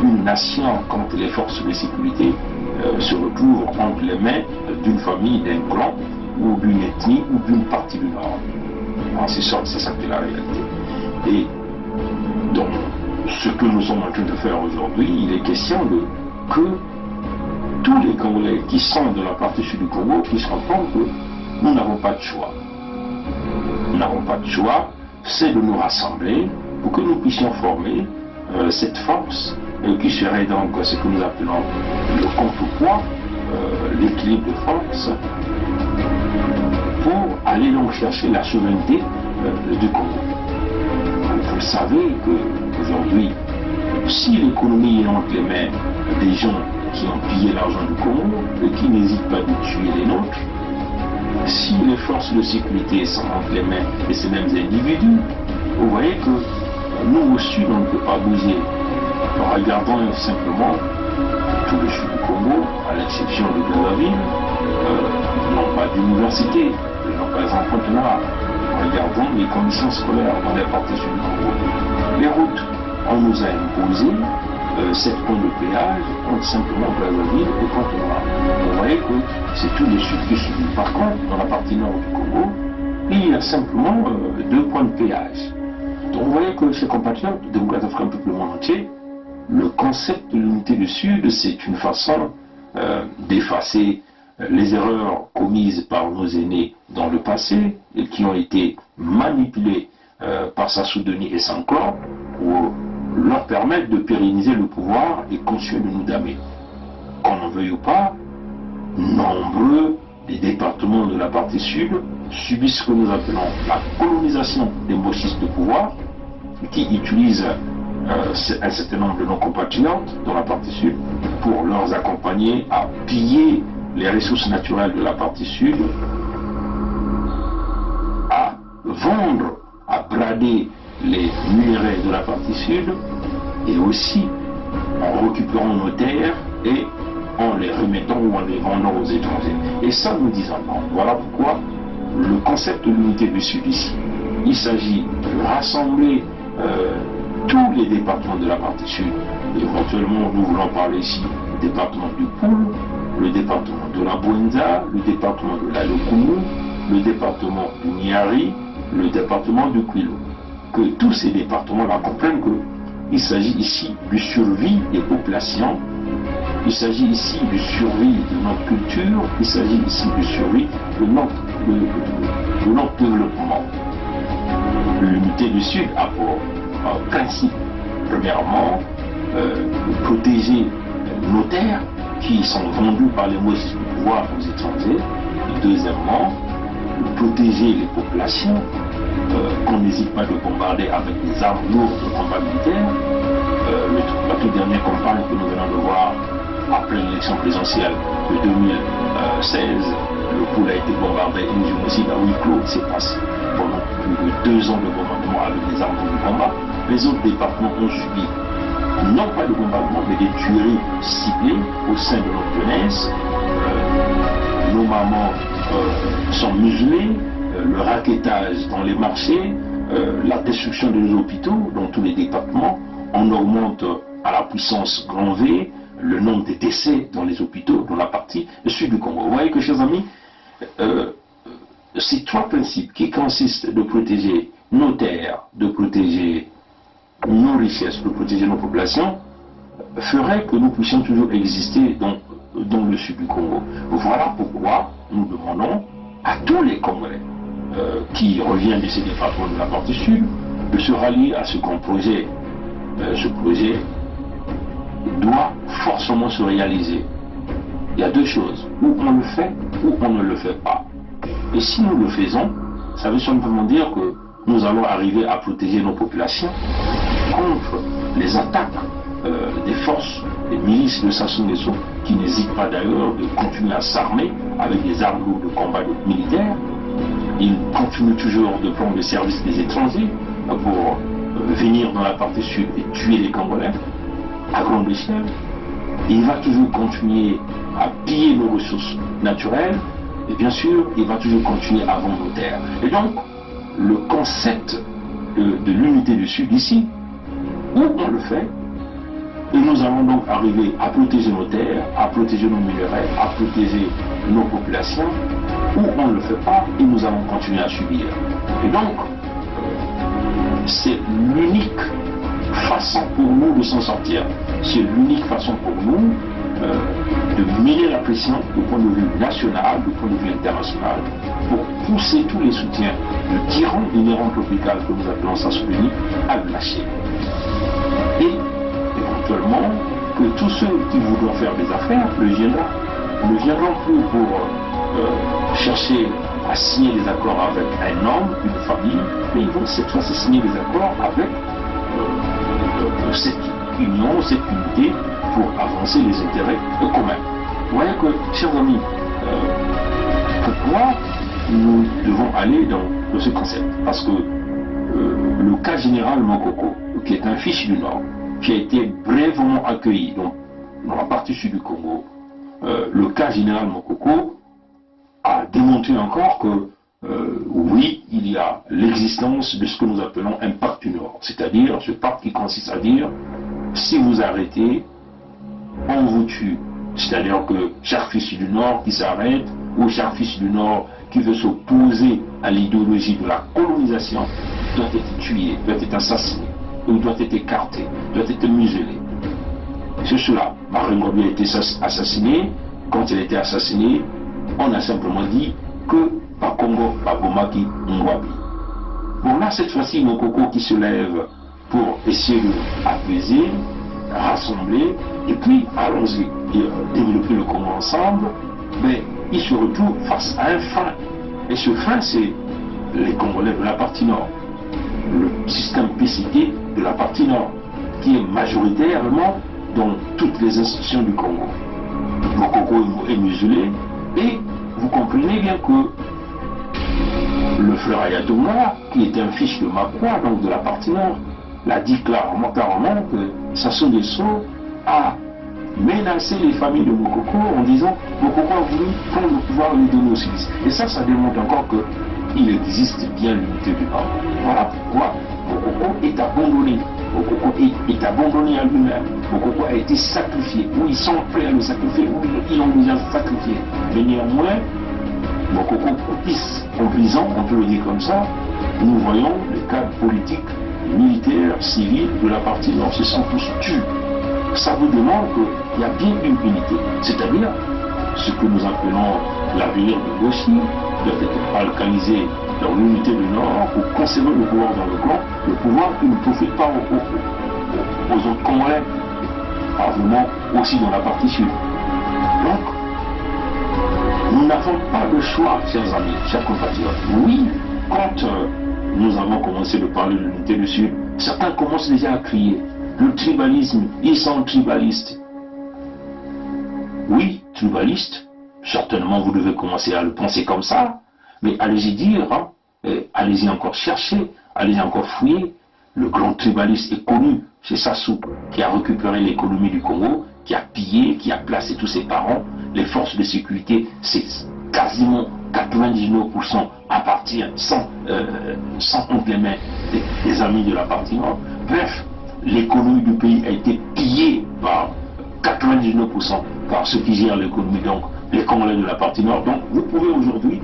une nation quand les forces de sécurité se retrouvent entre les mains d'une famille, d'un clan ou d'une ethnie ou d'une partie du Nord. En ce sens, c'est ça qui est la réalité. Et donc, ce que nous sommes en train de faire aujourd'hui, il est question de que tous les Congolais qui sont de la partie sud du Congo puissent comprendre que nous n'avons pas de choix. Nous n'avons pas de choix, c'est de nous rassembler pour que nous puissions former cette force qui serait donc ce que nous appelons le contrepoids, l'équilibre de force, pour aller donc chercher la souveraineté du Congo. Vous savez qu'aujourd'hui, si l'économie est entre les mains des gens qui ont pillé l'argent du Congo et qui n'hésitent pas de tuer les nôtres, si les forces de sécurité sont entre les mains de ces mêmes individus, vous voyez que nous au sud, on ne peut pas bouger. Regardons simplement tout le sud du Congo, à l'exception de Brazzaville, n'ont pas d'université, n'ont pas les enfants noirs. Regardons les conditions scolaires dans les parties sud du Congo. Les routes, on nous a imposé 7 points de péage entre simplement Brazzaville et Pointe-Noire. Vous voyez que c'est tout le sud qui subit. Par contre, dans la partie nord du Congo, il y a simplement 2 points de péage. Donc vous voyez que ces compatriotes, démocrates africains, tout le monde entier, le concept de l'unité du Sud, c'est une façon d'effacer les erreurs commises par nos aînés dans le passé et qui ont été manipulées par Sassou Demi et son corps pour leur permettre de pérenniser le pouvoir et continuer de nous damer. Qu'on en veuille ou pas, nombreux des départements de la partie sud subissent ce que nous appelons la colonisation des gauchistes de pouvoir qui utilisent un certain nombre de nos compatriotes dans la partie sud pour leur accompagner à piller les ressources naturelles de la partie sud, à vendre, à brader les minerais de la partie sud et aussi en récupérant nos terres et en les remettant ou en les vendant aux étrangers. Et ça, nous disons non. Voilà pourquoi le concept de l'unité du Sud ici, il s'agit de rassembler tous les départements de la partie sud. Éventuellement, nous voulons parler ici du département du Poul, le département de la Bouenza, le département de la Lokumu, le département du Niari, le département du Kwilu. Que tous ces départements-là comprennent qu'il s'agit ici de survie des populations, il s'agit ici de survie de notre culture, il s'agit ici de survie de notre développement. L'unité du Sud a pour principe, premièrement, de protéger nos terres qui sont vendues par les moyens du pouvoir aux étrangers, et deuxièmement, de protéger les populations qu'on n'hésite pas de bombarder avec des armes lourdes de combat militaire. La toute dernière campagne que nous venons de voir après l'élection présidentielle de 2016, le Poul a été bombardé et le génocide à huis clos s'est passé pendant plus de 2 ans de bombardement avec des armes de combat. Les autres départements ont subi non pas de bombardement mais des tueries ciblées au sein de notre jeunesse. Nos mamans sont muselées, le raquettage dans les marchés, la destruction de nos hôpitaux dans tous les départements. On augmente à la puissance grand V le nombre de décès dans les hôpitaux dans la partie sud du Congo. Vous voyez que, chers amis, ces 3 principes qui consistent de protéger nos terres, de protéger nos richesses, de protéger nos populations, feraient que nous puissions toujours exister dans le sud du Congo. Voilà pourquoi nous demandons à tous les Congolais qui reviennent de ces départements de la partie sud de se rallier à ce grand projet. Ce projet doit forcément se réaliser. Il y a 2 choses, ou on le fait ou on ne le fait pas. Et si nous le faisons, ça veut simplement dire que nous allons arriver à protéger nos populations contre les attaques des forces, des milices de Sassou Nguesso, qui n'hésitent pas d'ailleurs de continuer à s'armer avec des armes lourdes de combat militaires. Ils continuent toujours de prendre le service des étrangers pour venir dans la partie sud et tuer les Congolais à grande échelle. Il va toujours continuer à piller nos ressources naturelles et bien sûr, il va toujours continuer à vendre nos terres. Et donc, le concept de l'unité du Sud ici, où on le fait, et nous allons donc arriver à protéger nos terres, à protéger nos minerais, à protéger nos populations, ou on ne le fait pas et nous allons continuer à subir. Et donc, c'est l'unique façon pour nous de s'en sortir. C'est l'unique façon pour nous de mêler la pression du point de vue national, du point de vue international, pour pousser tous les soutiens de tyrans inhérents tropical que nous appelons Sassou Nguesso à le lâcher. Et éventuellement, que tous ceux qui voudront faire des affaires ne viendront plus pour chercher à signer des accords avec un homme, une famille, mais ils vont cette fois-ci signer des accords avec cette union, cette unité pour avancer les intérêts communs. Vous voyez que, chers amis, pourquoi nous devons aller dans ce concept? Parce que le cas général Mokoko, qui est un fils du Nord, qui a été brièvement accueilli dans la partie sud du Congo, le cas général Mokoko a démontré encore que oui, il y a l'existence de ce que nous appelons un pacte du Nord, c'est-à-dire ce pacte qui consiste à dire si vous arrêtez, on vous tue. C'est-à-dire que chaque fils du Nord qui s'arrête ou chaque fils du Nord qui veut s'opposer à l'idéologie de la colonisation doit être tué, doit être assassiné, ou doit être écarté, doit être muselé. C'est cela. Marine Ngobi a été assassiné. Quand elle a été assassinée, on a simplement dit que par Congo, par Bomaki, Ngwabi. Bon là, cette fois-ci, Mokoko qui se lève pour essayer d'apaiser, rassembler, et puis allons-y développer le Congo ensemble, mais il se retrouve face à un frein. Et ce frein, c'est les Congolais de la partie nord, le système PCT de la partie nord, qui est majoritairement dans toutes les institutions du Congo. Mokoko est musulé, et vous comprenez bien que le frère Ayatollah, qui est un fils de Makwa, donc de la partie nord, l'a dit clairement que Sassou Nguesso a menacé les familles de Mokoko en disant Mokoko a voulu prendre le pouvoir et le donner aux civilistes. Et ça démontre encore qu'il existe bien l'unité du Nord. Voilà pourquoi Mokoko est abandonné. Mokoko est abandonné à lui-même. Mokoko a été sacrifié. Ou ils sont prêts à le sacrifier, ou ils l'ont déjà sacrifié. Mais néanmoins, Mokoko pisse en prison, on peut le dire comme ça. Nous voyons les cadres politiques, militaires, civils de la partie nord se sont tous tués. Ça vous demande qu'il y a bien une unité. C'est-à-dire, ce que nous appelons l'avenir de Gauchy doit être alcalisé dans l'unité du Nord pour conserver le pouvoir dans le camp, le pouvoir qui ne profite pas aux autres Congolais, parlement aussi dans la partie sud. Donc, nous n'avons pas le choix, chers amis, chers compatriotes. Oui, quand nous avons commencé de parler de l'unité du Sud, certains commencent déjà à crier. Le tribalisme, ils sont tribalistes. Oui, tribalistes, certainement vous devez commencer à le penser comme ça, mais allez-y dire, hein, allez-y encore chercher, allez-y encore fouiller. Le grand tribaliste est connu, c'est Sassou, qui a récupéré l'économie du Congo, qui a pillé, qui a placé tous ses parents. Les forces de sécurité, c'est quasiment 99% appartient sans honte les mains des amis de la partie nord. Bref, l'économie du pays a été pillée par 99% par ceux qui gèrent l'économie, donc les Congolais de la partie nord. Donc vous pouvez aujourd'hui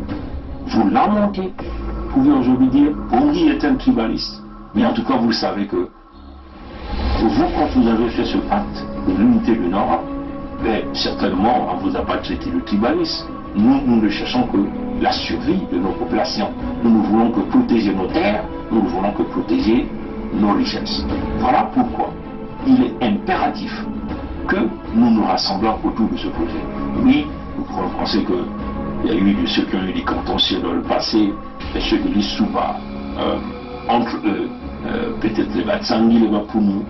vous lamenter, vous pouvez aujourd'hui dire Bongi est un tribaliste. Mais en tout cas, vous savez que vous, quand vous avez fait ce pacte de l'unité du Nord, ben, certainement, on ne vous a pas traité de tribaliste. Nous ne cherchons que la survie de nos populations. Nous ne voulons que protéger nos terres, nous ne voulons que protéger nos richesses. Voilà pourquoi il est impératif que nous nous rassemblons autour de ce projet. Oui, nous pouvons penser qu'il y a eu ceux qui ont eu des contentieux dans le passé, et ceux de l'Issouba, entre eux, peut-être les Batsangui, les Bapounou,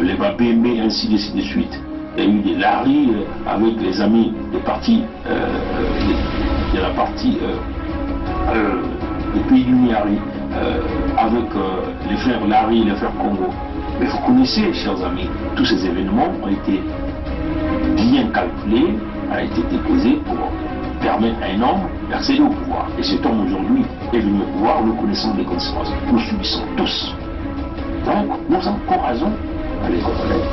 les Babémé, ainsi de suite. Il y a eu des Larry avec les amis des partis, de la partie des pays du Niari, avec les frères Larry et les frères Congo. Mais vous connaissez, chers amis, tous ces événements ont été bien calculés, ont été déposés pour permettre à un homme d'accéder au pouvoir. Et cet homme aujourd'hui est venu au pouvoir, nous connaissons les conséquences. Nous subissons tous. Donc, nous encourageons les Congolais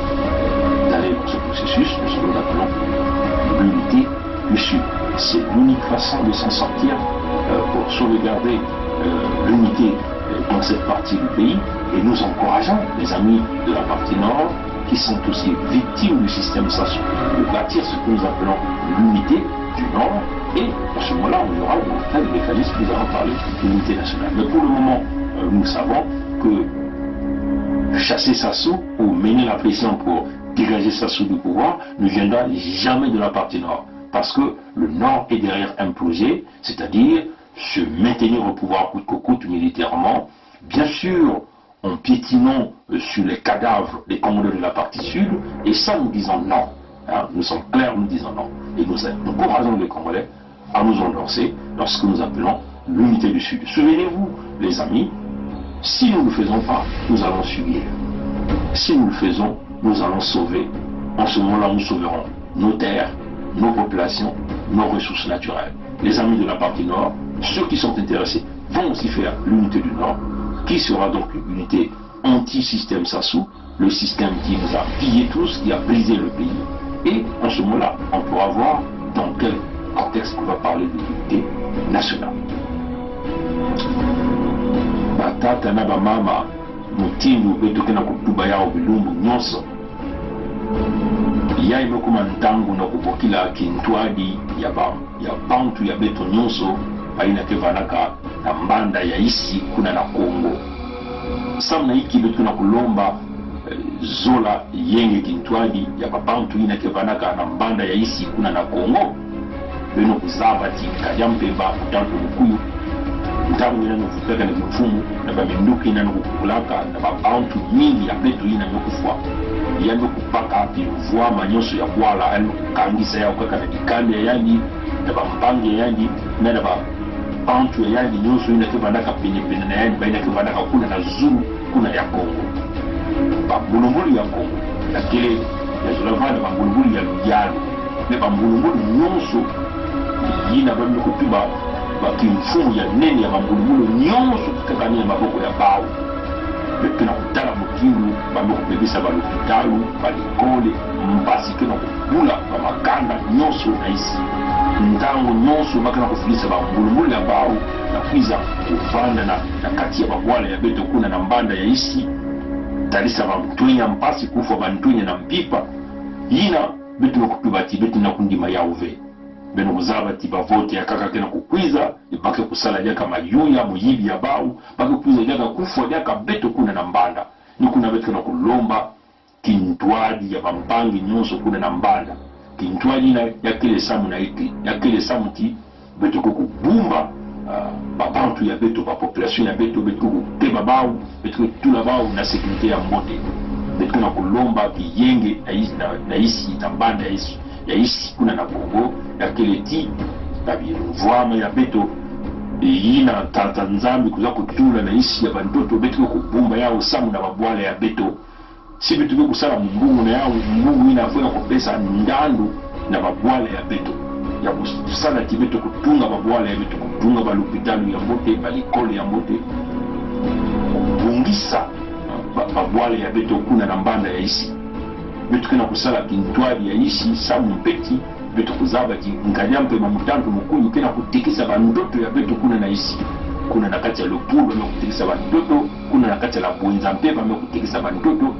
d'aller dans ce processus de ce que nous appelons l'unité du Sud. C'est l'unique façon de s'en sortir pour sauvegarder l'unité dans cette partie du pays. Et nous encourageons les amis de la partie nord qui sont aussi victimes du système Sassou de bâtir ce que nous appelons l'unité du Nord. Et à ce moment-là, on aura le mécanisme que nous allons parler de l'unité nationale. Mais pour le moment, nous savons que chasser Sassou ou mener la pression pour dégager Sassou du pouvoir ne viendra jamais de la partie nord. Parce que le Nord est derrière un projet, c'est-à-dire se maintenir au pouvoir coûte que coûte militairement, bien sûr en piétinant sur les cadavres des Congolais de la partie sud, et ça nous disons non. Hein, nous sommes clairs, nous disons non. Et nous encourageons les Congolais à nous endorser dans ce que nous appelons l'unité du Sud. Souvenez-vous, les amis, si nous ne le faisons pas, nous allons subir. Si nous le faisons, nous allons sauver. En ce moment-là, nous sauverons nos terres, nos populations, nos ressources naturelles. Les amis de la partie nord, ceux qui sont intéressés, vont aussi faire l'unité du Nord, qui sera donc une unité anti-système Sassou, le système qui nous a pillé tous, qui a brisé le pays. Et en ce moment-là, on pourra voir dans quel contexte on va parler de l'unité nationale. Batata na bamama mutindu betokena kutuba yao bilumbu nyonso ya imekuma ntangu na kupokila kintwadi ya bantu ya beto nyonso aina kevanaka na mbanda ya isi kuna na Kongo samna iki betu na kulomba zola yenge kintwadi ya babantu ina kevanaka na mbanda ya isi kuna na Kongo beno kuzabati kajampemba kutantu mkuyu ntangu ina nufupeka na mfumu na baminduki ina nukukulaka na babantu mingi ya betu ina nukufua yando kupaka piluvua manyoso ya kwala yando kukangisa ya ukaka na dikali ya yandi na bampange ya yandi na bantu ya yani nyonso ina ke bandaka pene na yani baina ke bandaka kuna na Zulu kuna ya Kongo bambulumbulu ya Kongo ya kele ya Zolavana bambulumbulu ya Lujalo ne bambulumbulu nyonso yina bambi kutuba bakimfumu ya nene ya bambulumbulu nyonso tukabania maboko ya bao bekena kutala mukindu bambi kubebisa balopitalu balikole mpasi kena kubula bamakanda nyonso na isi ntango nyonso bakena kufilisa bambulumbulu ya bao na kwiza kuvanda na kati ya babwala ya beto kuna na mbanda ya isi talisa bamtwenya mpasi kufa bantwenya na mpipa yina betu nakutubati betu nakundima yauve beno kuzabati bavote ya kaka kena kukwiza ipake kusala jaka mayuya muyibi ya bau pake kukwiza jaka kufa jaka betu kuna na mbanda nikuna betu kena kulomba kintwadi ya bampangi nyonso kuna na mbanda kintwadi na yakele samu na iti yakele samu ti betu kukubumba babantu ya beto ba population ya beto betu teba bao betu tula bao na sécurité ya mbote betu na kulomba kiyenge na isi tambanda ya isi kuna na Kongo ya keleti tabi mvwama ya beto yina tata nzambi kuza kutula na isi ya bandoto betu kubumba yao samu na babwala ya beto si betu kusala mbungu na yao mbungu ina afuna kupesa ndandu na babwala ya beto ya kusala tibeto kutunga babwala ya beto kutunga balopitalu ya mbote balikole ya mbote bungisa babwala ya beto kuna na mbanda ya isi beto kena kusala kintwali ya isi samu mpeti beto kuzaba ki nkanyampe mamutantu mukulu kena kutikisa bandoto ya beto kuna na isi kuna na kati ya lopulu bame kutikisa bandoto kuna na kati ya la buenza mpe bame kutikisa bandoto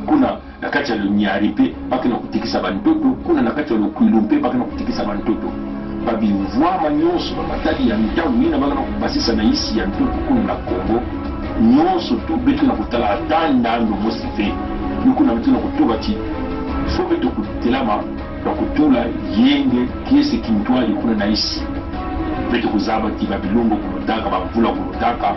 kuna na kati ya lunyari mpe bake na kutikisa bandoto kuna na kati ya lukwilu mpe bake na kutikisa bandoto babi mvwama nyonso bamatali ya mitamu ina bake na kubasisa na isi ya ndoto kuna na Kongo nyonso tu betu na kutala atanda ando mosife kuna betu na kutuba ti fo betu kutelama na kutula yenge kiesi kintwali kuna na isi betu kuzaba ti babilungo kulutaka bavula kulutaka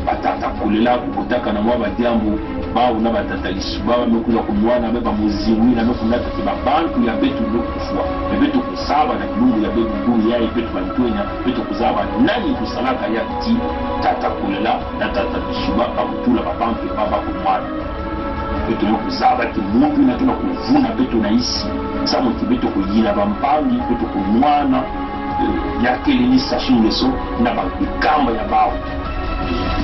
batata kulela kukutaka na mwaba diambu bao na batata lisuba bamekuza kumwana beba muzimu na mekunata ti babantu ya betu lokufua betu kusaba na bilungu ya betu ndugu ya betu bantwenya betu kuzaba nani kusalaka ya ti tata kulela na tata lisuba bamutula babantu baba kumwana betu kuzaba ti mundu na tuna kuvuna betu na isi samu ti betu kuyina bampangi betu kumwana ya kele ni sashingeso na bakamba ya bao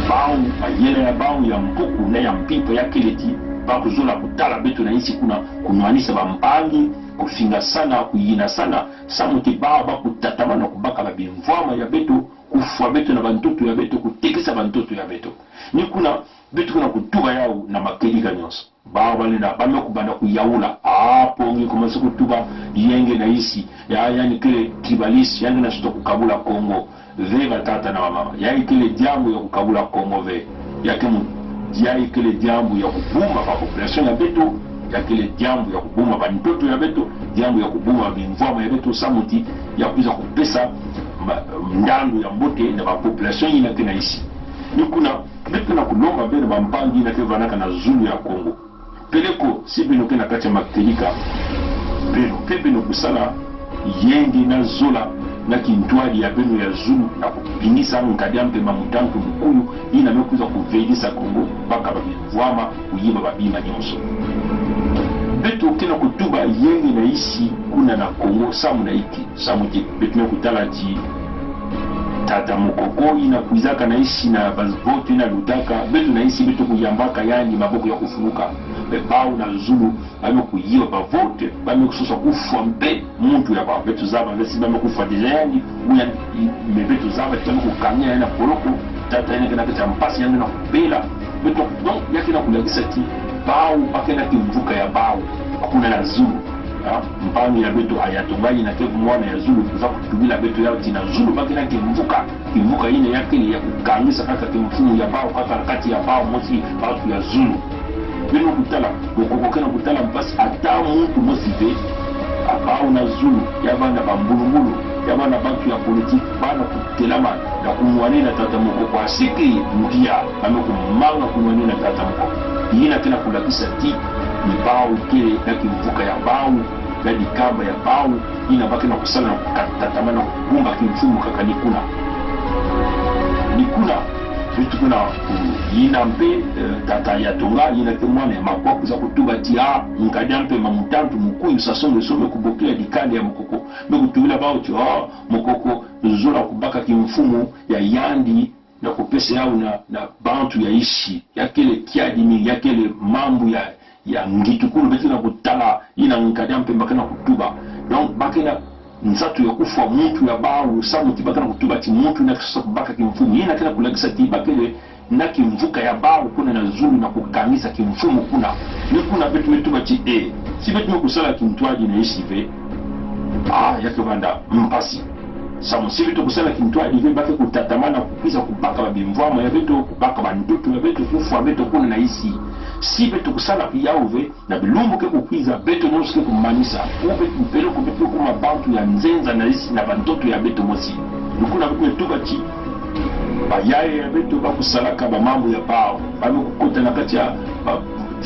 bao bayela ya bao ya mpuku na ya mpipo ya keleti bakuzula kutala beto na isi kuna kunwanisa bampangi kufinga sana kuyina sana samuti bao bakutatama na kubaka babimvwama ya beto kufwa beto na bantoto ya beto kutekisa bantoto ya beto ni kuna beto kuna kutuba yao na makelika nyonso bao balina bame kubanda kuyaula hapo ngi komanse kutuba yenge na isi yani kile kibalisi yani na shito kukabula Kongo ve batata na mama yai kile jambo ya kukabula Kongo ve yai kile jambo ya kubumba kwa population ya beto ya kile jambo ya kubumba kwa ntoto ya beto jambo ya kubumba bimvwama ya beto samuti ya kuza kupesa ndandu ya mbote na kwa population ina kena isi ni kuna beto na kulomba bene bampangi na kevanaka na Zulu ya Kongo peleko si bino kena kati ya makelika beno kebeno kusala yenge na zola na kintwali ya beno ya Zulu na kupinisa nkadiampe mamutantu mkuyu ina mekuza kuvelisa Kongo baka babivwama kuyiba babima nyonso beto kena kutuba yenge na isi kuna na Kongo samu na iki samu ti betu na kutala ti tata mukoko ina kuizaka na isi na bazvoto ina lutaka betu na isi betu kuyambaka yani maboko ya kufunuka bebao na Zulu bame kuyiba bavote bame kususa kufa mpe muntu ya ba betu zaba besi bame kufa deja yani uya betu zaba tano kukamia yana poloko tata yana kana kata mpasi yana na kubela betu donc yake na kulagisa ti bao akena kimvuka ya bao hakuna na Zulu mpangi ya betu ayatongai na kevu mwana ya Zulu kuza kutubila betu yao tina Zulu bakina kimvuka ine yake ya kukamisa kaka kimfumu ya bao kaka kati ya bao mosi batu ya Zulu bino kutala bokokokena kutala mpasi ata muntu mosive abao na Zulu yabana bambulungulu yabana bantu ya politiki bana kutelama na kumwani na tata mokoko asiki ndia bame kumanga kumwani na tata mokoko yina tena kulakisa ti ni bao kile na kimvuka ya bao na dikamba ya bao ina baki na kusala na katatamana kubumba kimfumu kakanikuna nikuna vitu kuna yina mpe tata ya tonga yina ke mwana ya makoko za kutuba tia nkadya mpe mamutantu mukuyu sasonge some kubokea dikandi ya mokoko mekutubila bao ti mokoko zola kubaka kimfumu ya yandi na kupesa yao na bantu ya ishi yakele kiadimi yakele mambo ya ngitukulu beti na kutala yina nkadya mpe mbakana kutuba donc bakena nzatu ya kufa muntu ya bao samu tibakana kutuba ti muntu na kisa kubaka kimfumu yina kena kulagisa tibakele na kimvuka ya bao kuna na zulu na kukanisa kimfumu kuna ni kuna betu metuba ti si betu mekusala kimtwaji na isive yake banda mpasi samu si betu kusala kimtwaji ve bake kutatamana kupisa kubaka babimvwamo ya betu kubaka bandutu ya betu kufa betu kuna na isi si betu kusala kiyauve na bilumbu ke kukwiza betu nosuke kumanisa ube kupele kubetu kuma bantu ya nzenza na isi na bandoto ya betu mosi nukuna betu metuba ti bayaye ya betu bakusalaka bamambo ya bao bamekukota na kati ya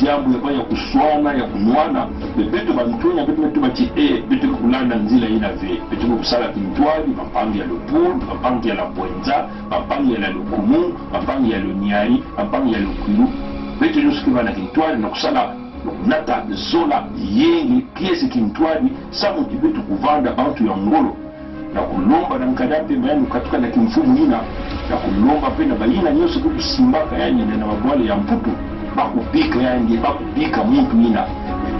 diambo ya bao ya kuswana ya kunwana betu bantonya betu metuba ti betu kulanda nzila ina ve betu kusala kintwali bampangi ya lopulu bampangi ya labwenza bampangi ya la lukumu bampangi ya loniari bampangi ya lukilu betu nyusuke bana kintwali na kusala nata zola yenge piesi kintwali samu ti betu kuvanda bantu ya ngolo na kulomba na mkadape mayani ukatuka na kimfumu nina na kulomba pena bayina nyoso kusimbaka yani na mabwale ya mputu bakupika yani bakupika muntu nina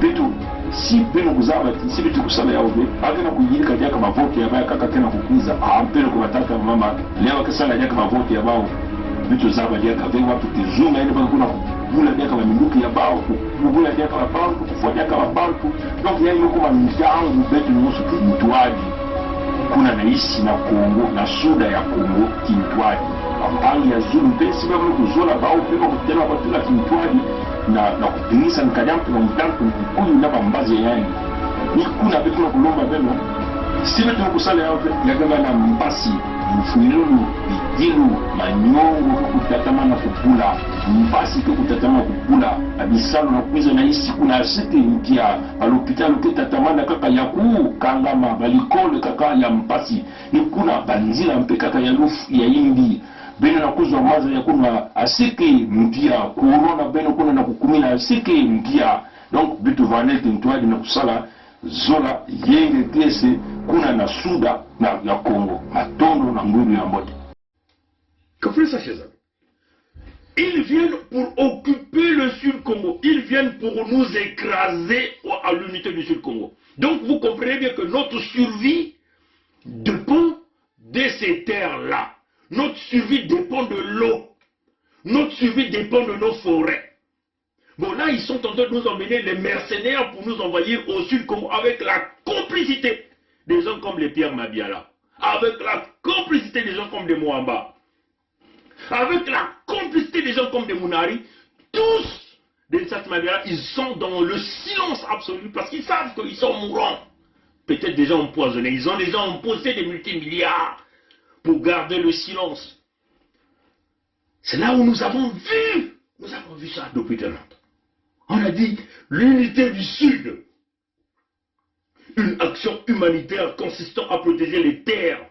betu si peno kuzaba si betu kusala ya ove akena kujirika jaka mavote ya baya kaka kena kukuiza peno kubataka mama leo kesala jaka mavote ya bao betu zaba jaka venga watu kizunga yani baka kuna bula jaka maminduki ya bao bula jaka wa bao kufuatia kama bao donc yani kuma njangu betu nyoso kimtuaji kuna naishi na Kongo na suda ya Kongo kimtwaji ampangi ya zulu pesi baba kuzola bao pema kutela batula kimtwaji na kupinisa nkadampu na mtanku mkuyu na bambazi ya yani ni kuna betu na kulomba beno si betu na kusala ya gaba na mbasi mfuilulu bijilu manyongo kukutatama na kukula mbasi kukutatama na kukula abisalo na kuiza na isi kuna asete mkia alopitalo kutatamana kaka ya kuu kangama balikole kaka ya mpasi ni kuna banzila mpe kaka ya lufu ya indi beno na kuzwa maza ya kuna aseke mpia kuurona beno kuna na kukumina aseke mpia donc bitu vanete mtuwaji na kusala zola yenge kese kuna na suda na ya Kongo matondo na mbulu ya mbote. Comprenez ça, chers amis. Ils viennent pour occuper le Sud-Congo. Ils viennent pour nous écraser à l'unité du Sud-Congo. Donc vous comprenez bien que notre survie dépend de ces terres-là. Notre survie dépend de l'eau. Notre survie dépend de nos forêts. Bon, là, ils sont en train de nous emmener les mercenaires pour nous envahir au Sud-Congo avec la complicité des gens comme les Pierre Mabiala, avec la complicité des gens comme des Mwamba, avec la complicité des gens comme des Mounari. Tous, des Mabiala, ils sont dans le silence absolu parce qu'ils savent qu'ils sont mourants. Peut-être déjà empoisonnés. Ils ont déjà empossé des multimilliards pour garder le silence. C'est là où nous avons vu ça depuis très longtemps. On a dit l'unité du Sud. Une action humanitaire consistant à protéger les terres,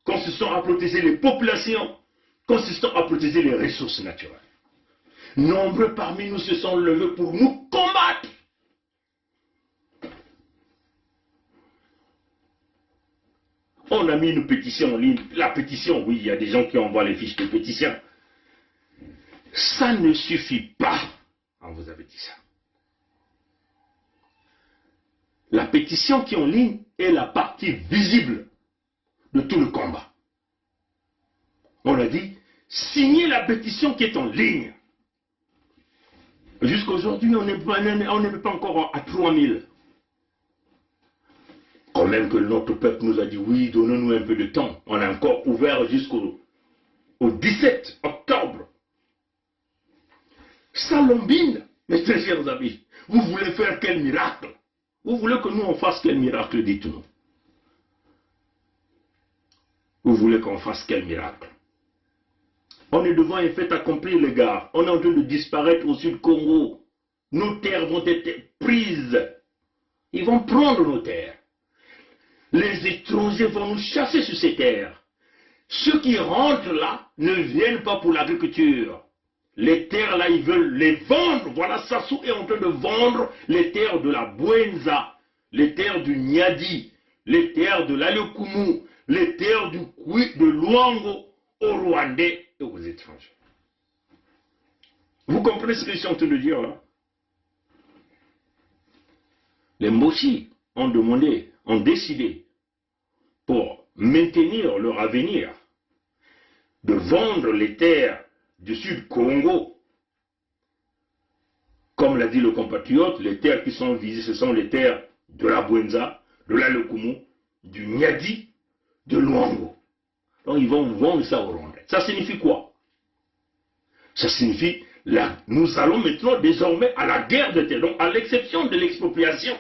consistant à protéger les populations, consistant à protéger les ressources naturelles. Nombreux parmi nous se sont levés pour nous combattre. On a mis une pétition en ligne. La pétition, oui, il y a des gens qui envoient les fiches de pétition. Ça ne suffit pas. On vous avait dit ça. La pétition qui est en ligne est la partie visible de tout le combat. On a dit, signez la pétition qui est en ligne. Jusqu'à aujourd'hui, on n'est pas encore à 3000. Quand même que notre peuple nous a dit, oui, donnez-nous un peu de temps. On a encore ouvert jusqu'au 17 octobre. Salombine, mes très chers amis, vous voulez faire quel miracle? Vous voulez que nous on fasse quel miracle, dites-nous? Vous voulez qu'on fasse quel miracle? On est devant un fait accompli, les gars. On est en train de disparaître au Sud-Congo. Nos terres vont être prises. Ils vont prendre nos terres. Les étrangers vont nous chasser sur ces terres. ceux qui rentrent là ne viennent pas pour l'agriculture. Les terres là, ils veulent les vendre. Voilà, Sassou est en train de vendre les terres de la Bwenza, les terres du Nyadi, les terres de l'Alekumu, les terres du Kwi, de Luango aux Rwandais et aux étrangers. Vous comprenez ce que je suis en train de dire là? Les Mboshi ont demandé, ont décidé, pour maintenir leur avenir, de vendre les terres du Sud Congo. Comme l'a dit le compatriote, les terres qui sont visées, ce sont les terres de la Bwenza, de la Lekumu, du Nyadi, de Luango. Donc ils vont vendre ça aux Rwandais. Ça signifie quoi? Ça signifie, là, nous allons maintenant désormais à la guerre de terre, donc à l'exception de l'expropriation.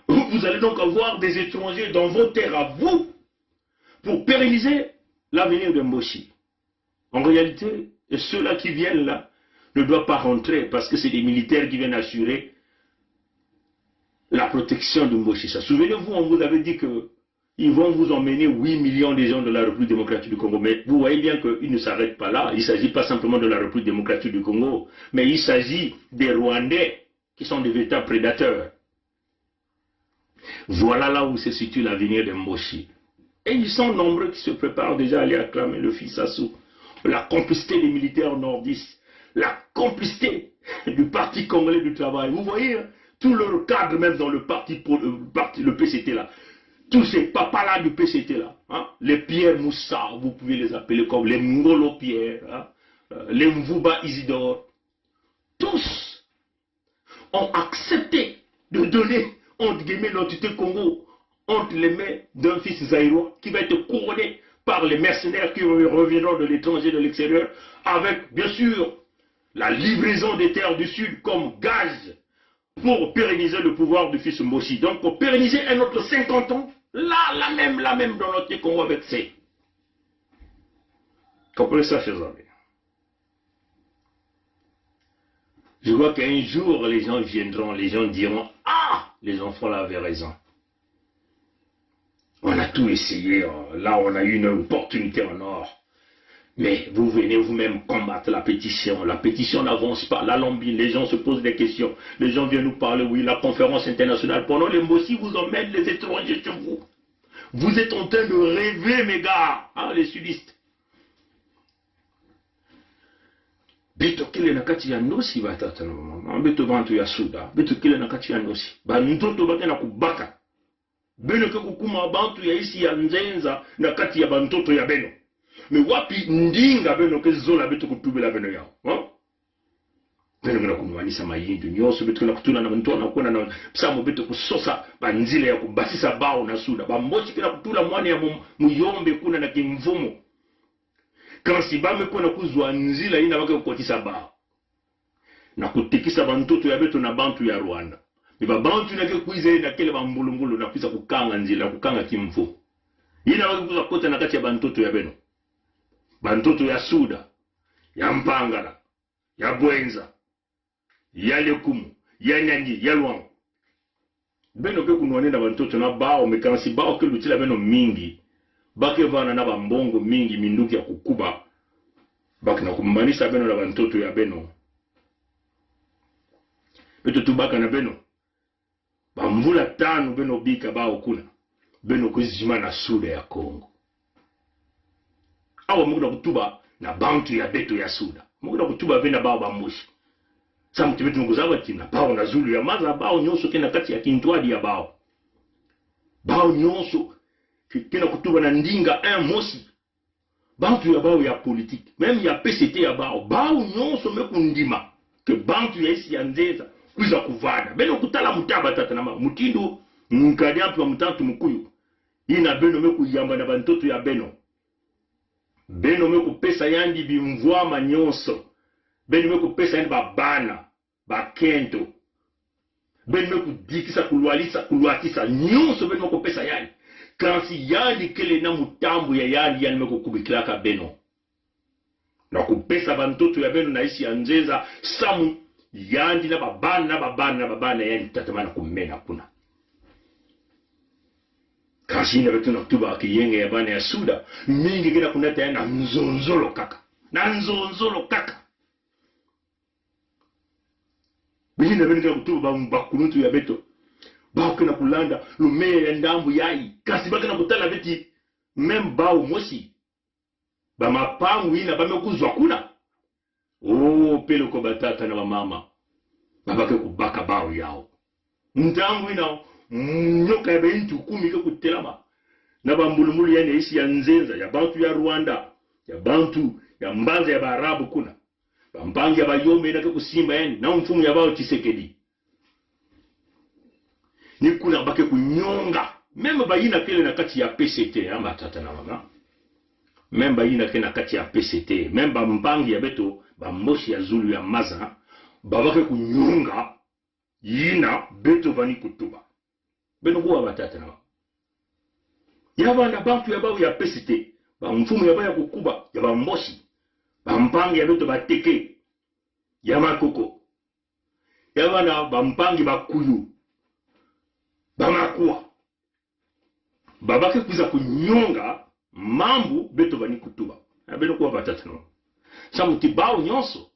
Vous allez donc avoir des étrangers dans vos terres à vous pour pérenniser l'avenir de Mboshi. En réalité, ceux-là qui viennent là ne doivent pas rentrer parce que c'est des militaires qui viennent assurer la protection de Mboshi. Souvenez-vous, on vous avait dit qu'ils vont vous emmener 8 millions de gens de la République démocratique du Congo. Mais vous voyez bien qu'ils ne s'arrêtent pas là. Il ne s'agit pas simplement de la République démocratique du Congo, mais il s'agit des Rwandais qui sont des véritables prédateurs. Voilà là où se situe l'avenir de Mboshi. Et ils sont nombreux qui se préparent déjà à aller acclamer le fils Sassou. La complicité des militaires nordistes, la complicité du Parti congolais du travail. Vous voyez, hein, tout leur cadre même dans le le PCT là. Tous ces papas-là du PCT là. Hein, les Pierre Moussa, vous pouvez les appeler comme les Ngolo Pierre, hein, les Mvuba Isidore. Tous ont accepté de donner entre guillemets l'entité Congo entre les mains d'un fils zaïrois qui va être couronné par les mercenaires qui reviendront de l'étranger, de l'extérieur, avec bien sûr la livraison des terres du Sud comme gage pour pérenniser le pouvoir du fils Mboshi. Donc pour pérenniser un autre 50 ans, là même dans notre Congo avec ces. Comprenez ça, chers amis? Je vois qu'un jour les gens viendront, les gens diront, ah, les enfants là avaient raison. On a tout essayé, là on a eu une opportunité en or. Mais vous venez vous-même combattre la pétition n'avance pas, la lambine, les gens se posent des questions. Les gens viennent nous parler, oui, la conférence internationale. Pendant les Mboshi vous emmènent les étrangers chez vous. Vous êtes en train de rêver, mes gars, hein, les sudistes. Beto kile nakati ya ndosi batata na mama. Beto bantu ya suda. Beto kile nakati ya ndosi. Ba ntoto bakena kubaka. Beno ke kukuma bantu ya isi ya nzenza nakati ya bantoto ya beno. Me wapi ndinga beno ke zola beto kutubela beno yao. Beno ngena kunwanisa mayindu nyoso beto na kutuna na mtona kuona na psamo beto kusosa banzile ya kubasisa bao na suda. Ba mbochi kila kutula mwane ya muyombe kuna na kimvumo. Kansi bame kuna kuzwa nzila ina wake kukotisa bao. Na kutikisa bantoto ya beto na bantu ya Rwanda. Miba bantu na kuize na kile bambulumbulu na kuisa kukanga nzila, kukanga kimfu. Ina wake kuza kota na kati ya bantoto ya beno. Bantoto ya Suda, ya Mpangala, ya Bwenza, ya Lekumu, ya Nyadi, ya Luango. Beno ke kunwanenda bantoto na bao, mekansi bao ke lutila beno mingi. Bake vana na bambongo mingi minduki ya kukuba. Bake na kumbanisa beno na bantoto ya beno. Beto tubaka na beno. Bamvula tano beno bika bao kuna. Beno kuzima na Suda ya Kongo. Awa mukuna kutuba na bantu ya beto ya Suda. Mukuna kutuba vena bao bambushi. Sa mtibetu mkuzawa tina bao na Zulu ya maza bao nyonso kena kati ya kintwadi ya bao. Bao nyonso kena kutuba na ndinga mosi. Bantu ya bao ya politique. Même ya PCT ya bao. Bao nyonso mekundima. Ke bantu ya isi ya nzeza. Kuiza kuvada. Beno kutala mutaba tata nama. Mutindo mkadiampu wa mutantu mkuyu. Ina beno meku yamba na bantoto ya beno. Beno meku pesa yandi bimvwama nyonso. Beno meku pesa yandi babana. Bakento. Beno meku dikisa kuluatisa nyonso beno meku pesa yandi. Kansi yandi kele na mutambu ya yandi meku kubikilaka beno. Na kupesa bantoto ya beno na isi ya nzeza samu. Yandi na babana yandi tatamana kumena kuna. machine avec un octobre qui y a un souda, mingi gina kunata na nzonzolo kaka. Na nzonzolo kaka. Bini na benga octobre ba mbakunutu ya beto. Ba kuna kulanda lume ya ndambu yai. Kasi baka na kutala beti même ba mosi. Ba mapangu ina ba mekuzwa kuna. Oh pelo ko batata na mama. Babake kubaka bao yao. Ntangu ina nyoka ya bentu kumi ke kutelama. Na bambulumulu ya isi ya nzenza ya bantu ya Rwanda, ya bantu ya mbanza ya Baarabu kuna. Bambangi ya bayombe ina ke kusimba yani na mfumu ya bao Tshisekedi. Ni kuna bake kunyonga. Meme bayina kele na kati ya PCT amba tata na mama. Meme bayina kele na kati ya PCT, meme bambangi ya beto bamboshi ya Zulu ya Maza, babake kunyonga yina beto vani kutuba. Beno kuwa batata na mama. Yaba na bantu ya bao ya PCT, ba mfumu ya bao ya kukuba, ya bamboshi, bambangi ya beto bateke, ya makoko. Yaba na bambangi bakuyu, bamakuwa. Babake kuza kunyonga mambu beto vani kutuba. Beno kuwa batata na mama. Samuti bao nyonso,